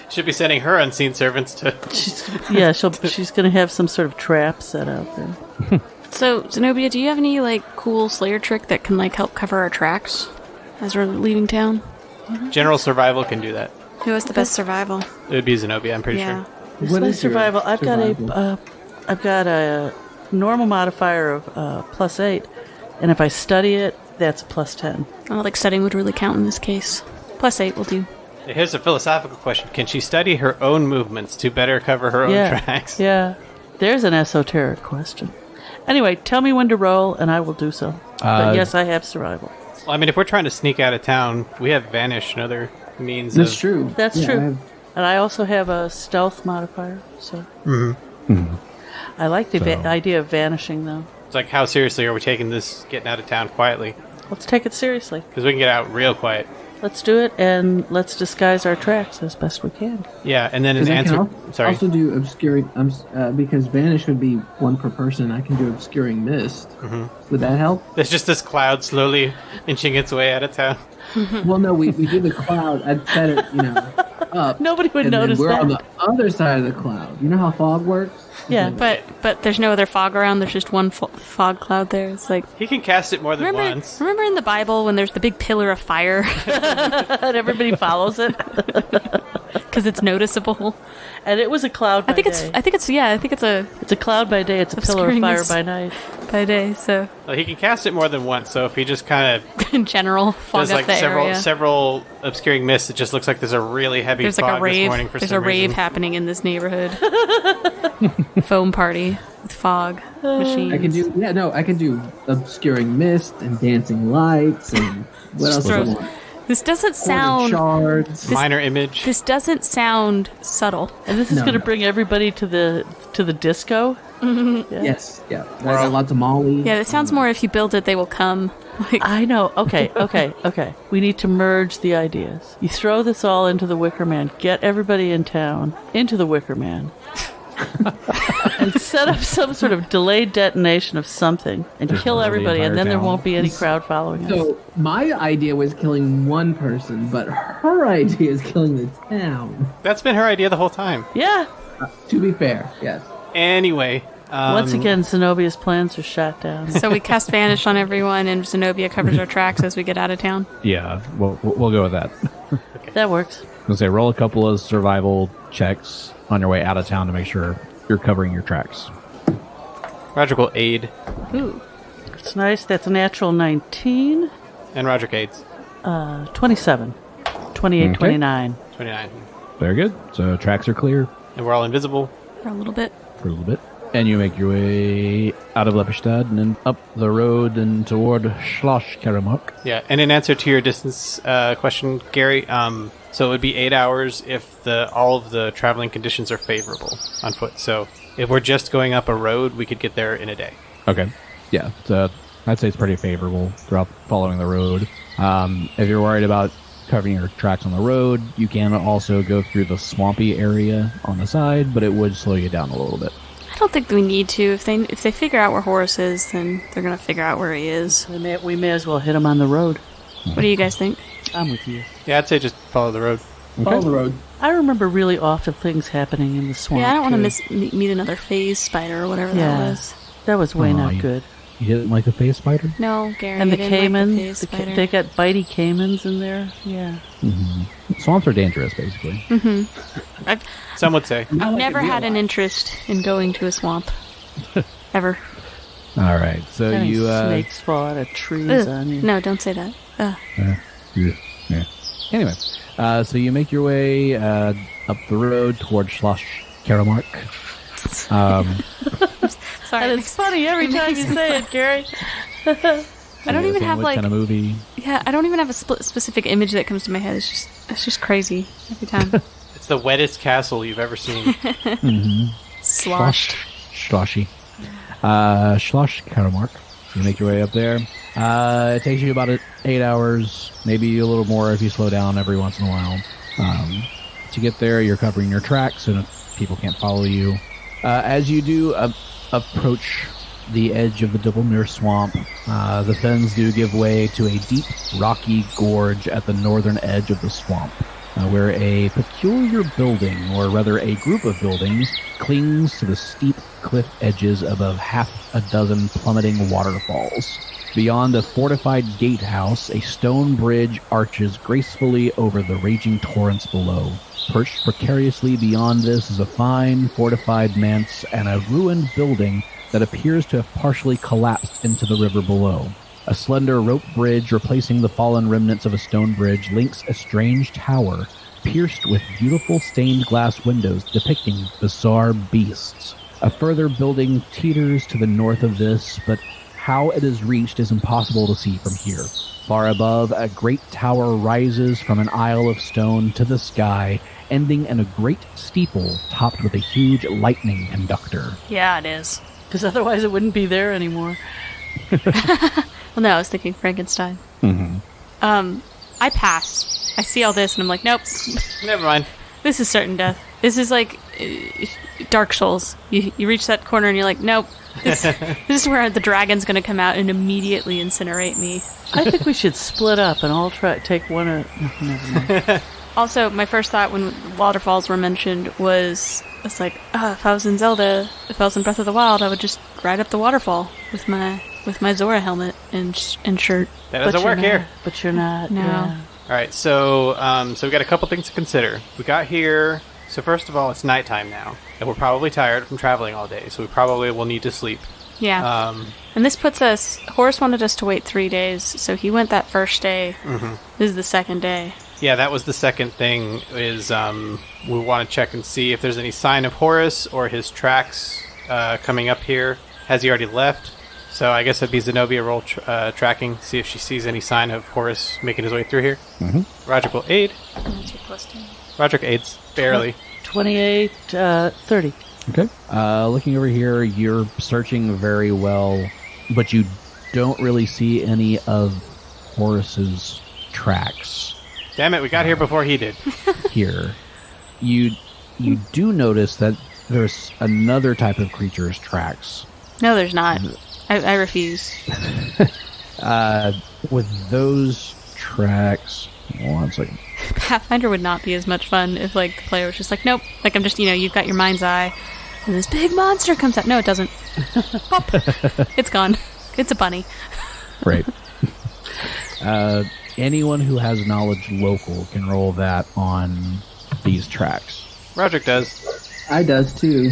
Should be sending her unseen servants to... She's going to have some sort of trap set out there. So, Zenobia, do you have any, cool Slayer trick that can, help cover our tracks as we're leaving town? General survival can do that. Who has the best survival? It would be Zenobia, I'm pretty sure. What My is your survival. I've survival? got a normal modifier of +8, and if I study it, that's +10. I don't think studying would really count in this case. +8 will do. Here's a philosophical question. Can she study her own movements to better cover her own tracks? Yeah. There's an esoteric question. Anyway, tell me when to roll, and I will do so. But yes, I have survival. Well, I mean, if we're trying to sneak out of town, we have Vanish and other means That's of... true. That's Yeah, true. And I also have a stealth modifier, so... I like the idea of vanishing, though. It's like, how seriously are we taking this getting out of town quietly? Let's take it seriously. Because we can get out real quiet. Let's do it, and let's disguise our tracks as best we can. Yeah, and then an Because I answer... can Sorry. also do obscuring, because Vanish would be one per person. I can do Obscuring Mist. Would that help? There's just this cloud slowly inching its way out of town. Well, no, we do the cloud. I'd set it, up. Nobody would and then notice we're that. on the other side of the cloud. You know how fog works? Yeah, But there's no other fog around. There's just one fog cloud there. It's like... He can cast it more than once. Remember in the Bible when there's the big pillar of fire? and everybody follows it. Because it's noticeable. And it was a cloud by day. I think it's a It's a cloud by day, it's a pillar of Obscuring fire mist. by night. by day, so... Well, he can cast it more than once, so if he just kind of in general, fog does up like the several area. several obscuring mists, it just looks like there's a really heavy There's fog like a rave. this morning for There's some a rave reason. happening in this neighborhood. Foam party with fog machines. I can do Obscuring Mist and Dancing Lights and what else do I want? This doesn't Quarter sound. shards. Minor image. This doesn't sound subtle. And this is No, going to no. bring everybody to the disco. Yes, yeah. I got lots of Molly. Yeah, it sounds more if you build it, they will come. Like, I know. Okay. We need to merge the ideas. You throw this all into the Wicker Man. Get everybody in town into the Wicker Man. and set up some sort of delayed detonation of something and kill murder the everybody, and entire then there town. won't be any crowd following us. So my idea was killing one person, but her idea is killing the town. That's been her idea the whole time. Yeah. To be fair, yes. Anyway, Once again, Zenobia's plans are shot down. so we cast Vanish on everyone, and Zenobia covers our tracks as we get out of town. Yeah, we'll go with that. That works. I was gonna say, roll a couple of survival checks on your way out of town to make sure you're covering your tracks. Roger will aid, Ooh. It's nice. That's a natural 19. and Roger aids. 27. 28, Okay. 29. 29. Very good. So tracks are clear And we're all invisible. For a little bit. for a little bit. And you make your way out of Lepidstadt and then up the road and toward Schloss Caromarc. Yeah, and in answer to your distance question, Gary, so it would be 8 hours if all of the traveling conditions are favorable on foot. So if we're just going up a road, we could get there in a day. Okay. Yeah, so I'd say it's pretty favorable throughout following the road. If you're worried about covering your tracks on the road, you can also go through the swampy area on the side, but it would slow you down a little bit. I don't think we need to. If they figure out where Horace is, then they're going to figure out where he is. We may as well hit him on the road. What do you guys think? I'm with you. Yeah, I'd say just follow the road. Okay. Follow the road. I remember really awful things happening in the swamp. Yeah, I don't want too. to meet another phase spider or whatever that was. That was way not you- good. You didn't like the face spider? No, Gary. And the I didn't like caimans, phase spider. they got bitey caimans in there. Yeah. Swamps are dangerous, basically. Some would say. I've never had an interest in going to a swamp. Ever. All right, so Having you... snakes fall out of trees Ugh. on you. No, don't say that. Ugh. Yeah. Anyway, so you make your way up the road toward Schloss Caromarc. Sorry. And it's funny every time you say it, Gary. I don't even have like kind of movie. yeah. I don't even have a specific image that comes to my head. It's just crazy every time. It's the wettest castle you've ever seen. Sloshed. Schloss Caromarc. You make your way up there. It takes you about 8 hours, maybe a little more if you slow down every once in a while. To get there, you're covering your tracks so people can't follow you. As you do approach the edge of the Doublemere Swamp, the fens do give way to a deep, rocky gorge at the northern edge of the swamp, where a peculiar building, or rather a group of buildings, clings to the steep cliff edges above half a dozen plummeting waterfalls. Beyond a fortified gatehouse, a stone bridge arches gracefully over the raging torrents below. Perched precariously beyond this is a fine, fortified manse and a ruined building that appears to have partially collapsed into the river below. A slender rope bridge replacing the fallen remnants of a stone bridge links a strange tower, pierced with beautiful stained glass windows depicting bizarre beasts. A further building teeters to the north of this, but how it is reached is impossible to see from here. Far above, a great tower rises from an aisle of stone to the sky, ending in a great steeple topped with a huge lightning conductor. Yeah, it is. Because otherwise it wouldn't be there anymore. Well, no, I was thinking Frankenstein. I pass. I see all this and I'm like, nope. Never mind. This is certain death. This is like Dark Souls. You reach that corner and you're like, nope. This is where the dragon's going to come out and immediately incinerate me. I think we should split up and all take one or... No, never mind. Also, my first thought when waterfalls were mentioned was, it's like, if I was in Zelda, if I was in Breath of the Wild, I would just ride up the waterfall with my Zora helmet and shirt. That doesn't work here. But you're not. No. Yeah. All right, so we got a couple things to consider. We got here. So first of all, it's nighttime now, and we're probably tired from traveling all day, so we probably will need to sleep. Yeah. And this puts us... Horace wanted us to wait 3 days, so he went that first day. Mm-hmm. This is the second day. Yeah, that was the second thing, is we want to check and see if there's any sign of Horace or his tracks coming up here. Has he already left? So I guess it'd be Zenobia roll tracking, see if she sees any sign of Horace making his way through here. Mm-hmm. Roderick will aid. That's your plus 2. Roderick aids, barely. 28, 30. Okay. Looking over here, you're searching very well, but you don't really see any of Horace's tracks. Damn it, we got here before he did. Here. You do notice that there's another type of creature's tracks. No, there's not. I refuse. With those tracks... One second. Pathfinder would not be as much fun if, like, the player was just like, nope. Like, I'm just, you've got your mind's eye, and this big monster comes out. No, it doesn't. Pop. It's gone. It's a bunny. Right. Anyone who has knowledge local can roll that on these tracks. Roderick does. I does too.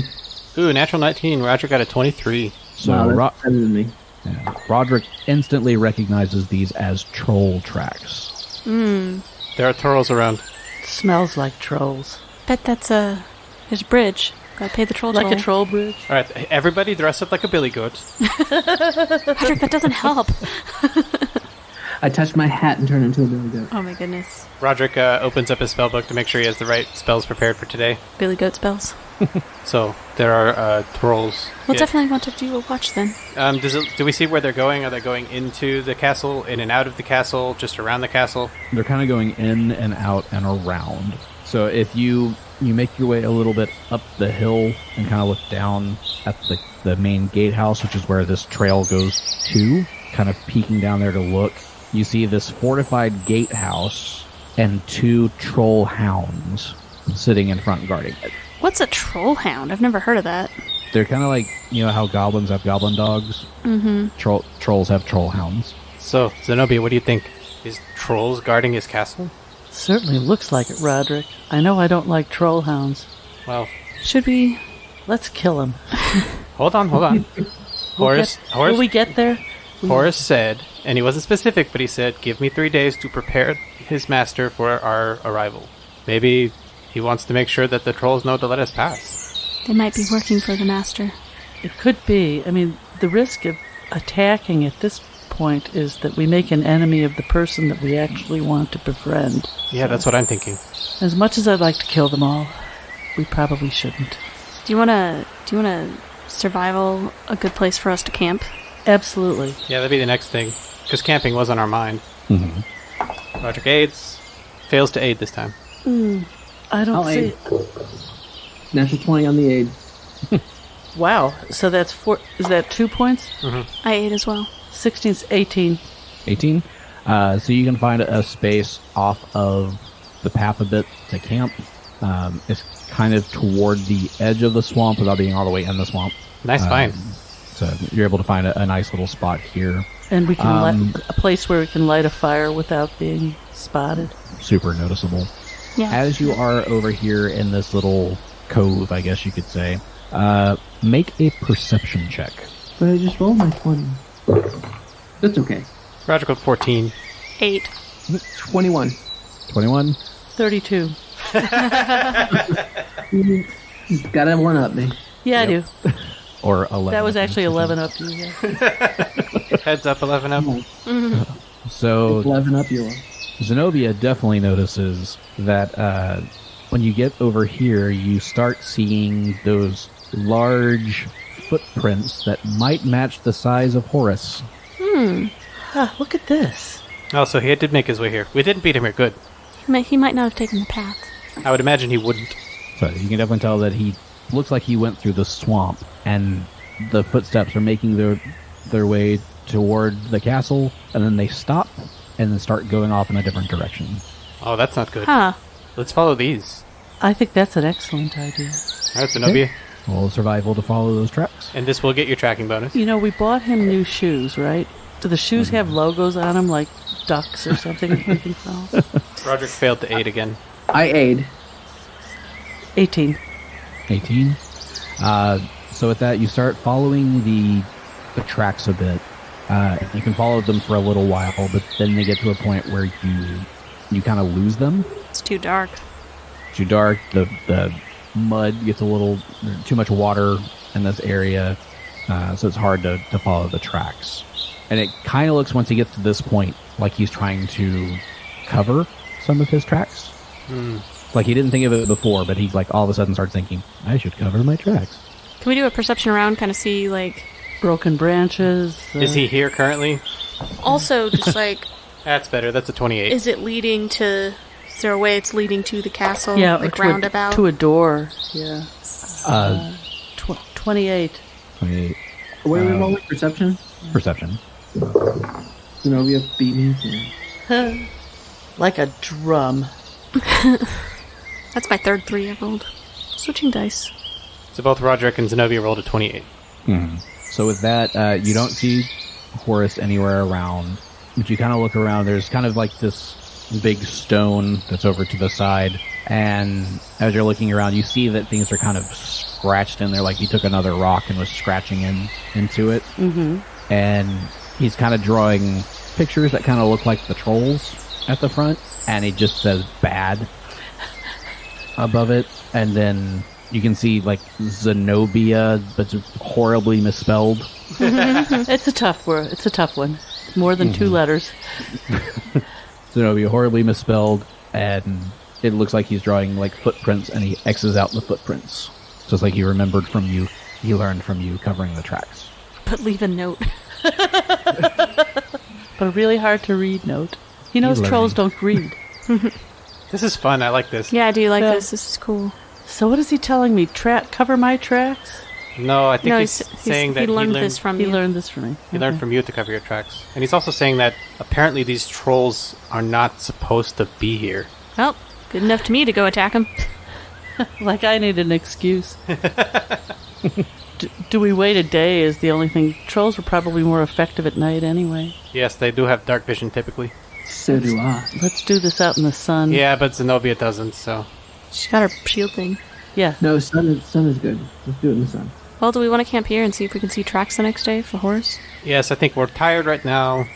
Ooh, natural 19. Roderick got a 23. So Wow, that's better than me. Roderick instantly recognizes these as troll tracks. There are trolls around. Smells like trolls. Bet that's there's a bridge. Gotta pay the troll Like a troll bridge. All right, everybody dress up like a billy goat. Patrick, that doesn't help. I touch my hat and turn into a billy goat. Oh my goodness. Roderick opens up his spellbook to make sure he has the right spells prepared for today. Billy goat spells. So there are trolls. We'll definitely want to do a watch then. Do we see where they're going? Are they going into the castle, in and out of the castle, just around the castle? They're kind of going in and out and around. So if you make your way a little bit up the hill and kind of look down at the main gatehouse, which is where this trail goes to, kind of peeking down there to look, you see this fortified gatehouse and 2 troll hounds sitting in front guarding it. What's a troll hound? I've never heard of that. They're kind of like, you know how goblins have goblin dogs? Mm-hmm. Trolls have troll hounds. So, Zenobia, what do you think? Is trolls guarding his castle? Certainly looks like it, Roderick. I know I don't like troll hounds. Well, Should we? Let's kill him. hold on. Horace, Will we get there? Horace said, and he wasn't specific, but he said, give me 3 days to prepare his master for our arrival. Maybe he wants to make sure that the trolls know to let us pass. They might be working for the master. It could be. I mean, the risk of attacking at this point is that we make an enemy of the person that we actually want to befriend. Yeah, that's what I'm thinking. As much as I'd like to kill them all, we probably shouldn't. Do you wanna survival a good place for us to camp? Absolutely. Yeah, that'd be the next thing, because camping was on our mind. Mm-hmm. Roderick aids. Fails to aid this time. I don't I'll see... aid. Natural 20 on the aid. Wow. So that's 4... Is that 2 points? I ate as well. 16's 18. 18. So you can find a space off of the path a bit to camp. It's kind of toward the edge of the swamp without being all the way in the swamp. Nice find. So you're able to find a nice little spot here. And we can a place where we can light a fire without being spotted. Super noticeable. Yeah. As you are over here in this little cove, I guess you could say, make a perception check. But I just rolled my 20. That's okay. Roderick with 14. 8. 21. 21? 32. You gotta one up me. Yeah, Yep. I do. Or 11. That was actually 11 up you. Yeah. Heads up, 11 up. So 11 up you are. Zenobia definitely notices that when you get over here, you start seeing those large footprints that might match the size of Horace. Look at this. Oh, so he did make his way here. We didn't beat him here. Good. He might not have taken the path. I would imagine he wouldn't. So you can definitely tell that he looks like he went through the swamp, and the footsteps are making their way toward the castle, and then they stop and then start going off in a different direction. Oh, that's not good. Huh. Let's follow these. I think that's an excellent idea. All right, Zenobia. Roll survival to follow those tracks. And this will get your tracking bonus. You know, we bought him new shoes, right? Do the shoes have logos on them, like ducks or something? We can follow? Roderick failed to aid again. I aid. 18. 18. So with that, you start following the tracks a bit. You can follow them for a little while, but then they get to a point where you kind of lose them. It's too dark. Too dark. The mud gets a little too much water in this area, so it's hard to follow the tracks. And it kind of looks, once he gets to this point, like he's trying to cover some of his tracks. Like he didn't think of it before, but he's like all of a sudden starts thinking, I should cover my tracks. Can we do a perception round, kind of see, like... Broken branches. Is he here currently? Also, just like... That's better. That's a 28. Is it leading to... Is there a way it's leading to the castle? Yeah, like or roundabout? to a door. Yeah. 28. 28. What are we rolling? Perception? Perception. Zenobia beat me. Like a drum. That's my third 3 I rolled. Switching dice. So both Roderick and Zenobia rolled a 28. So with that, you don't see Horace anywhere around. But you kind of look around. There's kind of like this big stone that's over to the side. And as you're looking around, you see that things are kind of scratched in there. Like he took another rock and was scratching into it. Mm-hmm. And he's kind of drawing pictures that kind of look like the trolls at the front. And he just says bad above it. And then You can see like Zenobia, but it's horribly misspelled. It's a tough word. It's a tough one. More than 2 letters. Zenobia, horribly misspelled, and it looks like he's drawing like footprints, and he X's out the footprints, just like he remembered from you. He learned from you covering the tracks. But leave a note. But a really hard to read note. He knows trolls don't read. This is fun. I like this. Yeah, I do like this. This is cool. So what is he telling me? Cover my tracks? No, I think No, he's saying that he learned this from He you. learned this from me. He learned from you to cover your tracks. And he's also saying that apparently these trolls are not supposed to be here. Well, good enough to me to go attack him. Like I need an excuse. Do we wait a day is the only thing. Trolls are probably more effective at night anyway. Yes, they do have dark vision typically. So do I. Let's do this out in the sun. Yeah, but Zenobia doesn't, so... She's got her shield thing. Yeah. No, sun is good. Let's do it in the sun. Well, do we want to camp here and see if we can see tracks the next day for horse? Yes, I think we're tired right now.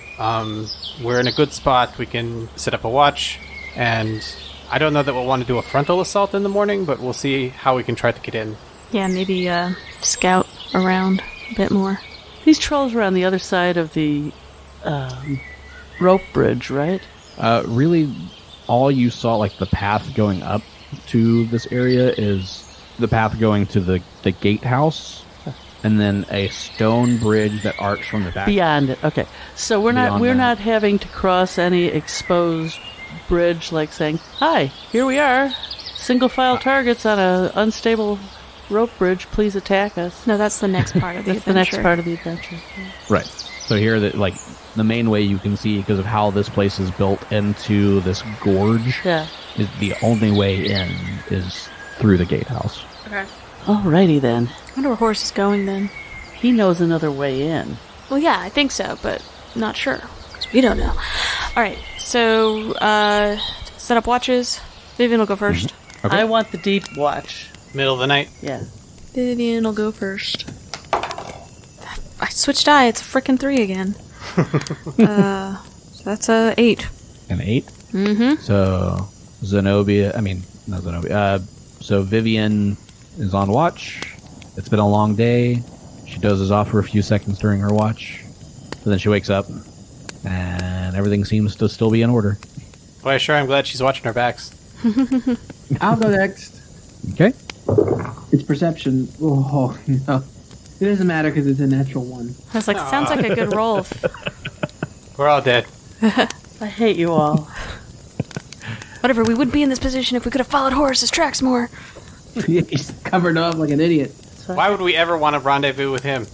We're in a good spot. We can set up a watch, and I don't know that we'll want to do a frontal assault in the morning, but we'll see how we can try to get in. Yeah, maybe scout around a bit more. These trolls were on the other side of the rope bridge, right? Really, all you saw, like the path going up to this area, is the path going to the gatehouse, and then a stone bridge that arcs from the back. Beyond it. Okay. So we're not having to cross any exposed bridge, like saying, "Hi, here we are, single file targets on a unstable rope bridge. Please attack us." No, that's the next part of the That's the adventure. next part of the adventure. Yeah. Right. So here, the main way you can see, because of how this place is built into this gorge, Yeah. is the only way in is through the gatehouse. Okay. Alrighty then. I wonder where horse is going then. He knows another way in. Well, yeah, I think so, but not sure. Because we don't know. Alright, so, set up watches. Vivian will go first. Okay. I want the deep watch. Middle of the night. Yeah. Vivian will go first. I switched die. It's a frickin' 3 again. So that's a 8. An 8? Mm-hmm. So not Zenobia. So Vivian is on watch. It's been a long day. She dozes off for a few seconds during her watch. But then she wakes up, and everything seems to still be in order. Boy, sure, I'm glad she's watching her backs. I'll go next. Okay? It's perception. Oh, no. It doesn't matter because it's a natural 1. I was like, sounds like a good roll. We're all dead. I hate you all. Whatever, we wouldn't be in this position if we could have followed Horace's tracks more. He's covered up like an idiot. Why would we ever want to rendezvous with him?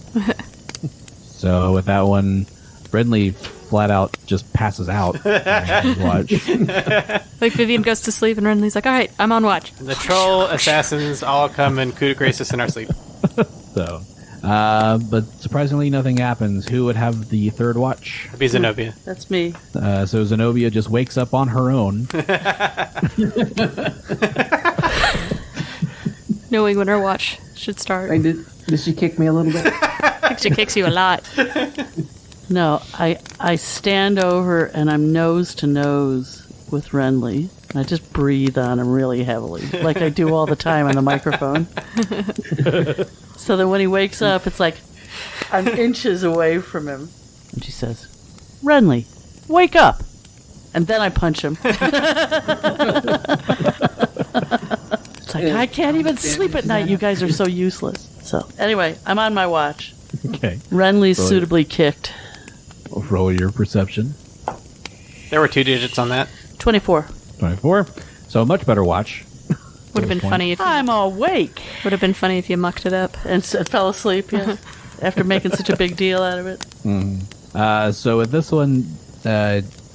So with that one, Brindley flat out just passes out. And watch. Like, Vivian goes to sleep and Renly's like, alright, I'm on watch. The troll assassins all come and coup de grace us in our sleep. So, but surprisingly, nothing happens. Who would have the third watch? It'd be Zenobia. That's me. So Zenobia just wakes up on her own. Knowing when her watch should start. Like, did she kick me a little bit? I think she kicks you a lot. No, I stand over and I'm nose to nose with Renly. And I just breathe on him really heavily, like I do all the time on the microphone. So that when he wakes up, it's like I'm inches away from him. And she says, "Renly, wake up!" And then I punch him. It's like, I can't even sleep at night. You guys are so useless. So anyway, I'm on my watch. Okay. Renly's Roll suitably kicked. Roll your perception. There were 2 digits on that. 24. 24. So a much better watch. Would have been funny if I'm awake. would have been funny if you mucked it up. And fell asleep, yeah. After making such a big deal out of it. So with this one,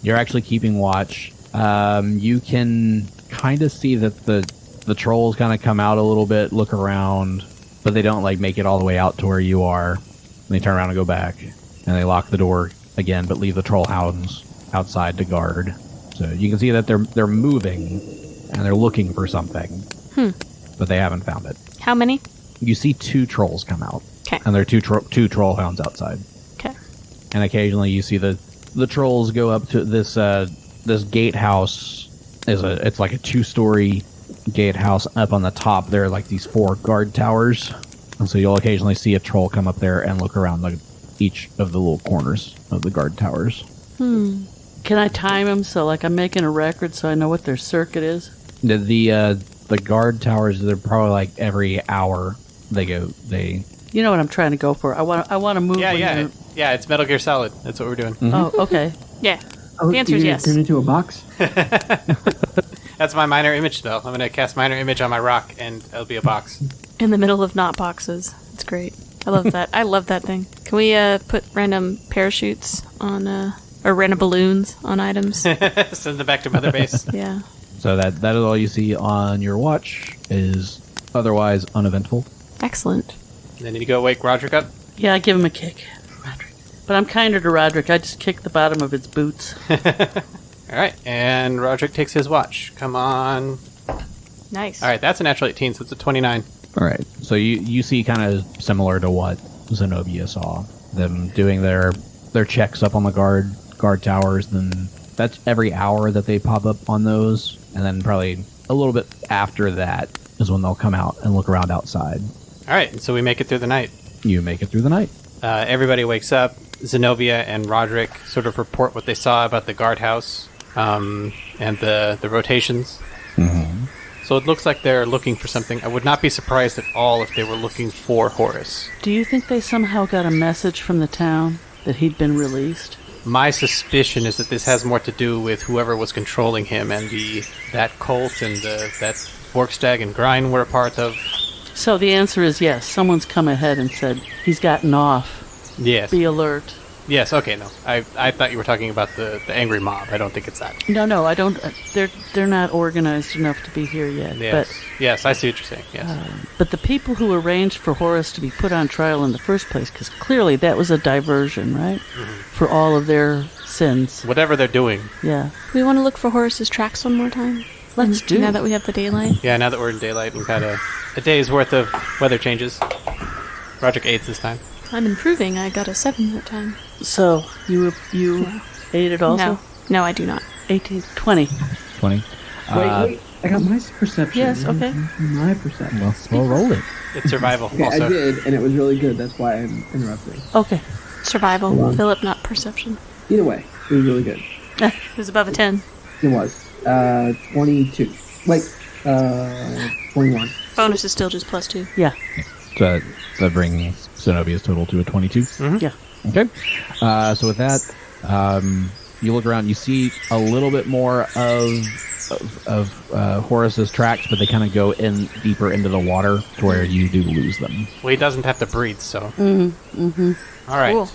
you're actually keeping watch. You can kind of see that the trolls kind of come out a little bit, look around, but they don't like make it all the way out to where you are. And they turn around and go back, and they lock the door again, but leave the troll hounds outside to guard. So you can see that they're moving, and they're looking for something, but they haven't found it. How many? You see 2 trolls come out, Okay. and there are two troll hounds outside. Okay. And occasionally you see the trolls go up to this gatehouse. It's like a 2-story gatehouse. Up on the top, there are like these 4 guard towers. And so you'll occasionally see a troll come up there and look around each of the little corners of the guard towers. Can I time them so like I'm making a record so I know what their circuit is? The guard towers, they're probably like every hour they go. You know what I'm trying to go for. I want to move. Yeah, it's Metal Gear Solid. That's what we're doing. Mm-hmm. Oh, okay. Yeah. Oh, The answer is yes. Turn into a box. That's my minor image spell. I'm going to cast minor image on my rock, and it'll be a box. In the middle of not boxes. It's great. I love that. I love that thing. Can we put random parachutes on, or random balloons on items? Send them back to Mother Base. Yeah. So that is all you see on your watch. Is otherwise uneventful. Excellent. And then you go wake Roderick up. Yeah, I give him a kick. Roderick. But I'm kinder to Roderick. I just kick the bottom of his boots. All right, and Roderick takes his watch. Come on. Nice. All right, that's a natural 18, so it's a 29. All right. So you see kind of similar to what Zenobia saw. Them doing their checks up on the guard towers. Then that's every hour that they pop up on those. And then probably a little bit after that is when they'll come out and look around outside. All right, so we make it through the night. You make it through the night. Everybody wakes up. Zenobia and Roderick sort of report what they saw about the guardhouse and the rotations. Mm-hmm. So it looks like they're looking for something. I would not be surprised at all if they were looking for Horus. Do you think they somehow got a message from the town that he'd been released? My suspicion is that this has more to do with whoever was controlling him and that cult and that Borkstag and Grind were a part of. So the answer is yes. Someone's come ahead and said he's gotten off. Yes. Be alert. Yes, okay, no. I thought you were talking about the angry mob. I don't think it's that. No, I don't. They're not organized enough to be here yet. Yes, yes, I see what you're saying, yes. But the people who arranged for Horus to be put on trial in the first place, because clearly that was a diversion, right? Mm-hmm. For all of their sins. Whatever they're doing. Yeah. Do we want to look for Horus's tracks one more time? Let's do. Now that we have the daylight? Yeah, now that we're in daylight, we've had a day's worth of weather changes. Roderick aids this time. I'm improving. I got a 7 that time. So, you ate it also? No, I do not. 18, 20. 20. Wait. I got my perception. Yes, okay. My perception. Well, roll it. It's survival, Okay, also. I did, and it was really good. That's why I'm interrupting. Okay. Survival. Hold on. Philip, not perception. Either way, it was really good. It was above a 10. It was. 22. Wait, 21. Bonus is still just +2. Yeah. So that brings Zenobia's total to a 22. Mm-hmm. Yeah. Okay. So with that, you look around, you see a little bit more of Horus's tracks, but they kind of go in deeper into the water to where you do lose them. Well, he doesn't have to breathe, so. Mm-hmm. All right. Cool.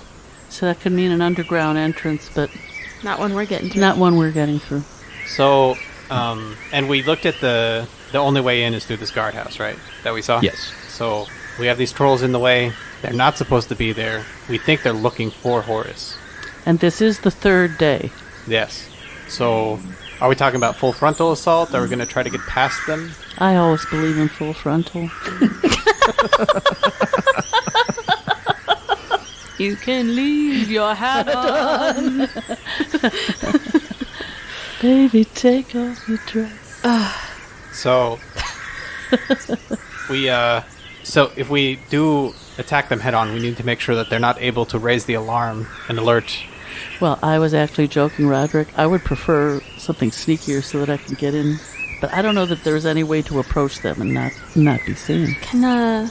So that could mean an underground entrance, but Not one we're getting through. not one we're getting through. So, and we looked at the only way in is through this guardhouse, right? That we saw? Yes. So, we have these trolls in the way. They're not supposed to be there. We think they're looking for Horus. And this is the third day. Yes. So, are we talking about full frontal assault? Are we going to try to get past them? I always believe in full frontal. You can leave your hat on. Baby, take off your dress. So, so if we do attack them head on, we need to make sure that they're not able to raise the alarm and alert. Well, I was actually joking, Roderick. I would prefer something sneakier so that I can get in. But I don't know that there's any way to approach them and not be seen. I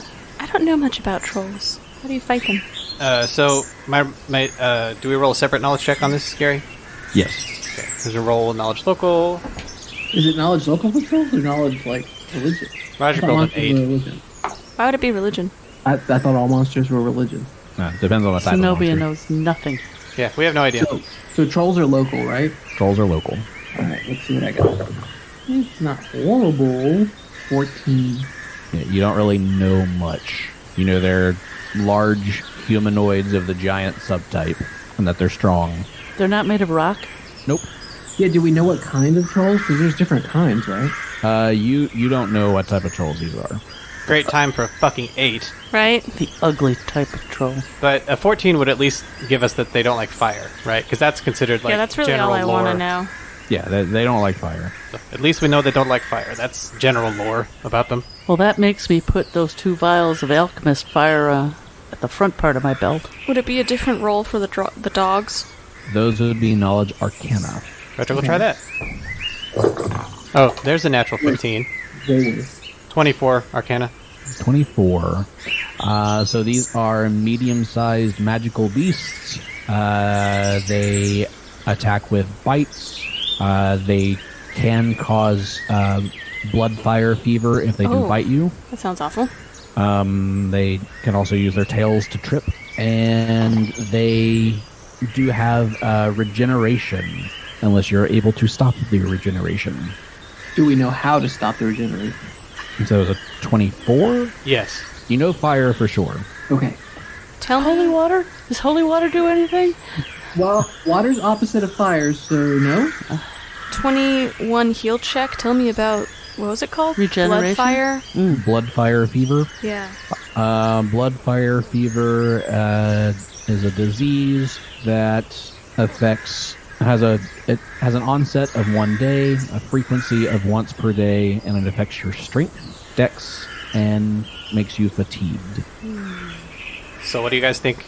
don't know much about trolls. How do you fight them? So, do we roll a separate knowledge check on this, Gary? Yes. Okay. There's a roll knowledge local. Is it knowledge local control or knowledge, like, religion? Roger I thought rolled an monsters 8. were religion. Why would it be religion? I thought all monsters were religion. Depends on the type of Zenobia monster. knows nothing. Yeah, we have no idea. So trolls are local, right? Trolls are local. Alright, let's see what I got. It's not horrible. 14. Yeah, you don't really know much. You know they're large humanoids of the giant subtype, and that they're strong. They're not made of rock? Nope. Yeah, do we know what kind of trolls? Because there's different kinds, right? You don't know what type of trolls these are. Great time for a fucking 8. Right? The ugly type of troll. But a 14 would at least give us that they don't like fire, right? Because that's considered like Yeah, that's really general all I lore. want to know. Yeah, they don't like fire. So at least we know they don't like fire. That's general lore about them. Well, that makes me put those 2 vials of alchemist fire at the front part of my belt. Would it be a different roll for the dogs? Those would be knowledge arcana. Retro, we'll try that. Oh, there's a natural 15. 24 arcana. 24. So these are medium-sized magical beasts. They attack with bites. They can cause blood, fire, fever if they do bite you. That sounds awful. They can also use their tails to trip. And they do have regeneration, unless you're able to stop the regeneration. Do we know how to stop the regeneration? So it was a 24? Yes. You know fire for sure. Okay. Tell me. Holy water? Does holy water do anything? Well, water's opposite of fire, so no. 21 heal check. Tell me about, what was it called? Regeneration? Blood fire? Blood, fire, fever. Yeah. Blood, fire, fever is a disease that it has an onset of 1 day, a frequency of once per day, and it affects your strength, dex, and makes you fatigued. So what do you guys think?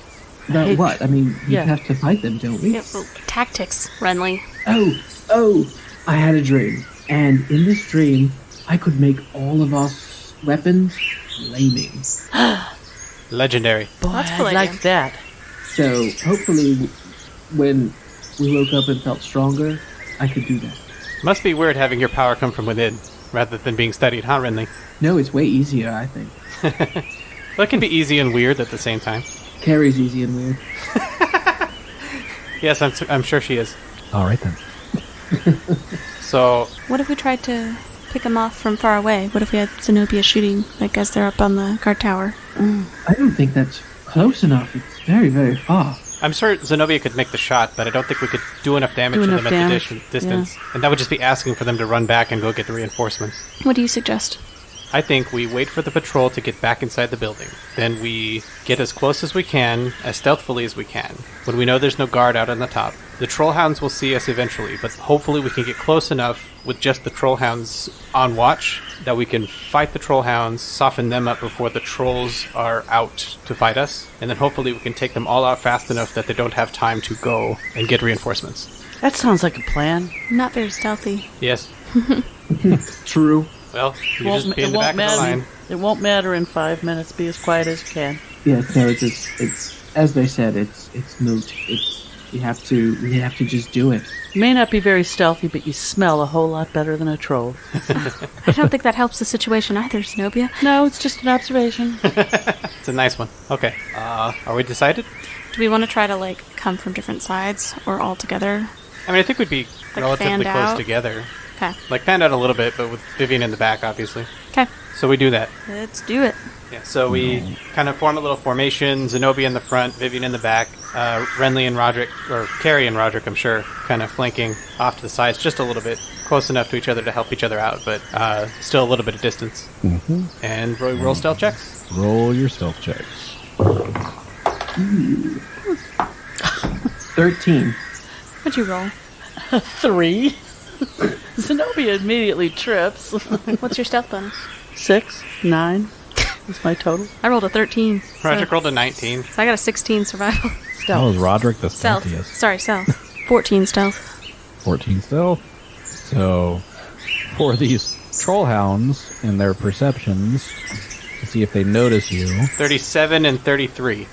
About what? I mean, we Yeah. have to fight them, don't we? Yeah, well, tactics, Renly. Oh, I had a dream. And in this dream, I could make all of our weapons flaming. Legendary. Boy, That's a I cool idea. like that. So hopefully, when we woke up and felt stronger, I could do that. Must be weird having your power come from within, rather than being studied, huh, Renly? No, it's way easier, I think. Well, it can be easy and weird at the same time. Carrie's easy and weird. Yes, I'm sure she is. All right, then. So, What if we tried to pick them off from far away? What if we had Zenobia shooting, like, as they're up on the guard tower? I don't think that's close enough. It's very, very far. I'm sure Zenobia could make the shot, but I don't think we could do enough damage to them at the distance. And that would just be asking for them to run back and go get the reinforcements. What do you suggest? I think we wait for the patrol to get back inside the building. Then we get as close as we can, as stealthily as we can. When we know there's no guard out on the top, the trollhounds will see us eventually, but hopefully we can get close enough with just the trollhounds on watch that we can fight the trollhounds, soften them up before the trolls are out to fight us, and then hopefully we can take them all out fast enough that they don't have time to go and get reinforcements. That sounds like a plan. Not very stealthy. Yes. True. Well, you just be in the back of the line. It won't matter in 5 minutes. Be as quiet as you can. Yeah, no, it's as they said, it's moot. We have to just do it. You may not be very stealthy, but you smell a whole lot better than a troll. I don't think that helps the situation either, Zenobia. No, it's just an observation. It's a nice one. Okay. Are we decided? Do we want to try to, like, come from different sides or all together? I mean, I think we'd be Like relatively fanned close out? together. Okay. Like, fanned out a little bit, but with Vivian in the back, obviously. Okay. So we do that. Let's do it. Yeah, so we kind of form a little formation. Zenobia in the front, Vivian in the back, Renly and Roderick, or Carrie and Roderick, I'm sure, kind of flanking off to the sides just a little bit, close enough to each other to help each other out, but still a little bit of distance. Mm-hmm. And roll stealth checks. Roll your stealth checks. 13. What'd you roll? 3. Zenobia immediately trips. What's your stealth bonus? 6, 9 is my total. I rolled a 13. Roderick rolled a 19. So I got a 16 survival. That was Roderick the Stealth. stealthiest. Sorry, stealth. 14 stealth. 14 stealth. So, for these trollhounds and their perceptions, to see if they notice you, 37 and 33.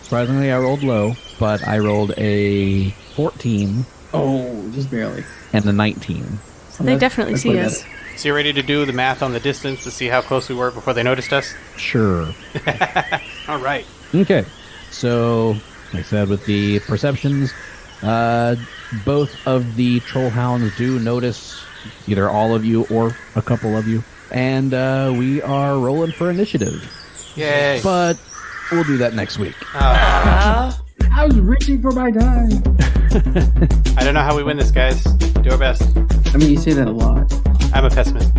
surprisingly I rolled low, but I rolled a 14 Oh, just barely. and a 19. So they definitely that's see way us. better. So you're ready to do the math on the distance to see how close we were before they noticed us? Sure. All right. Okay. So, like I said, with the perceptions, both of the trollhounds do notice either all of you or a couple of you. And we are rolling for initiative. Yay. But we'll do that next week. I was reaching for my die. I don't know how we win this, guys. Do our best. I mean, you say that a lot. I'm a pessimist.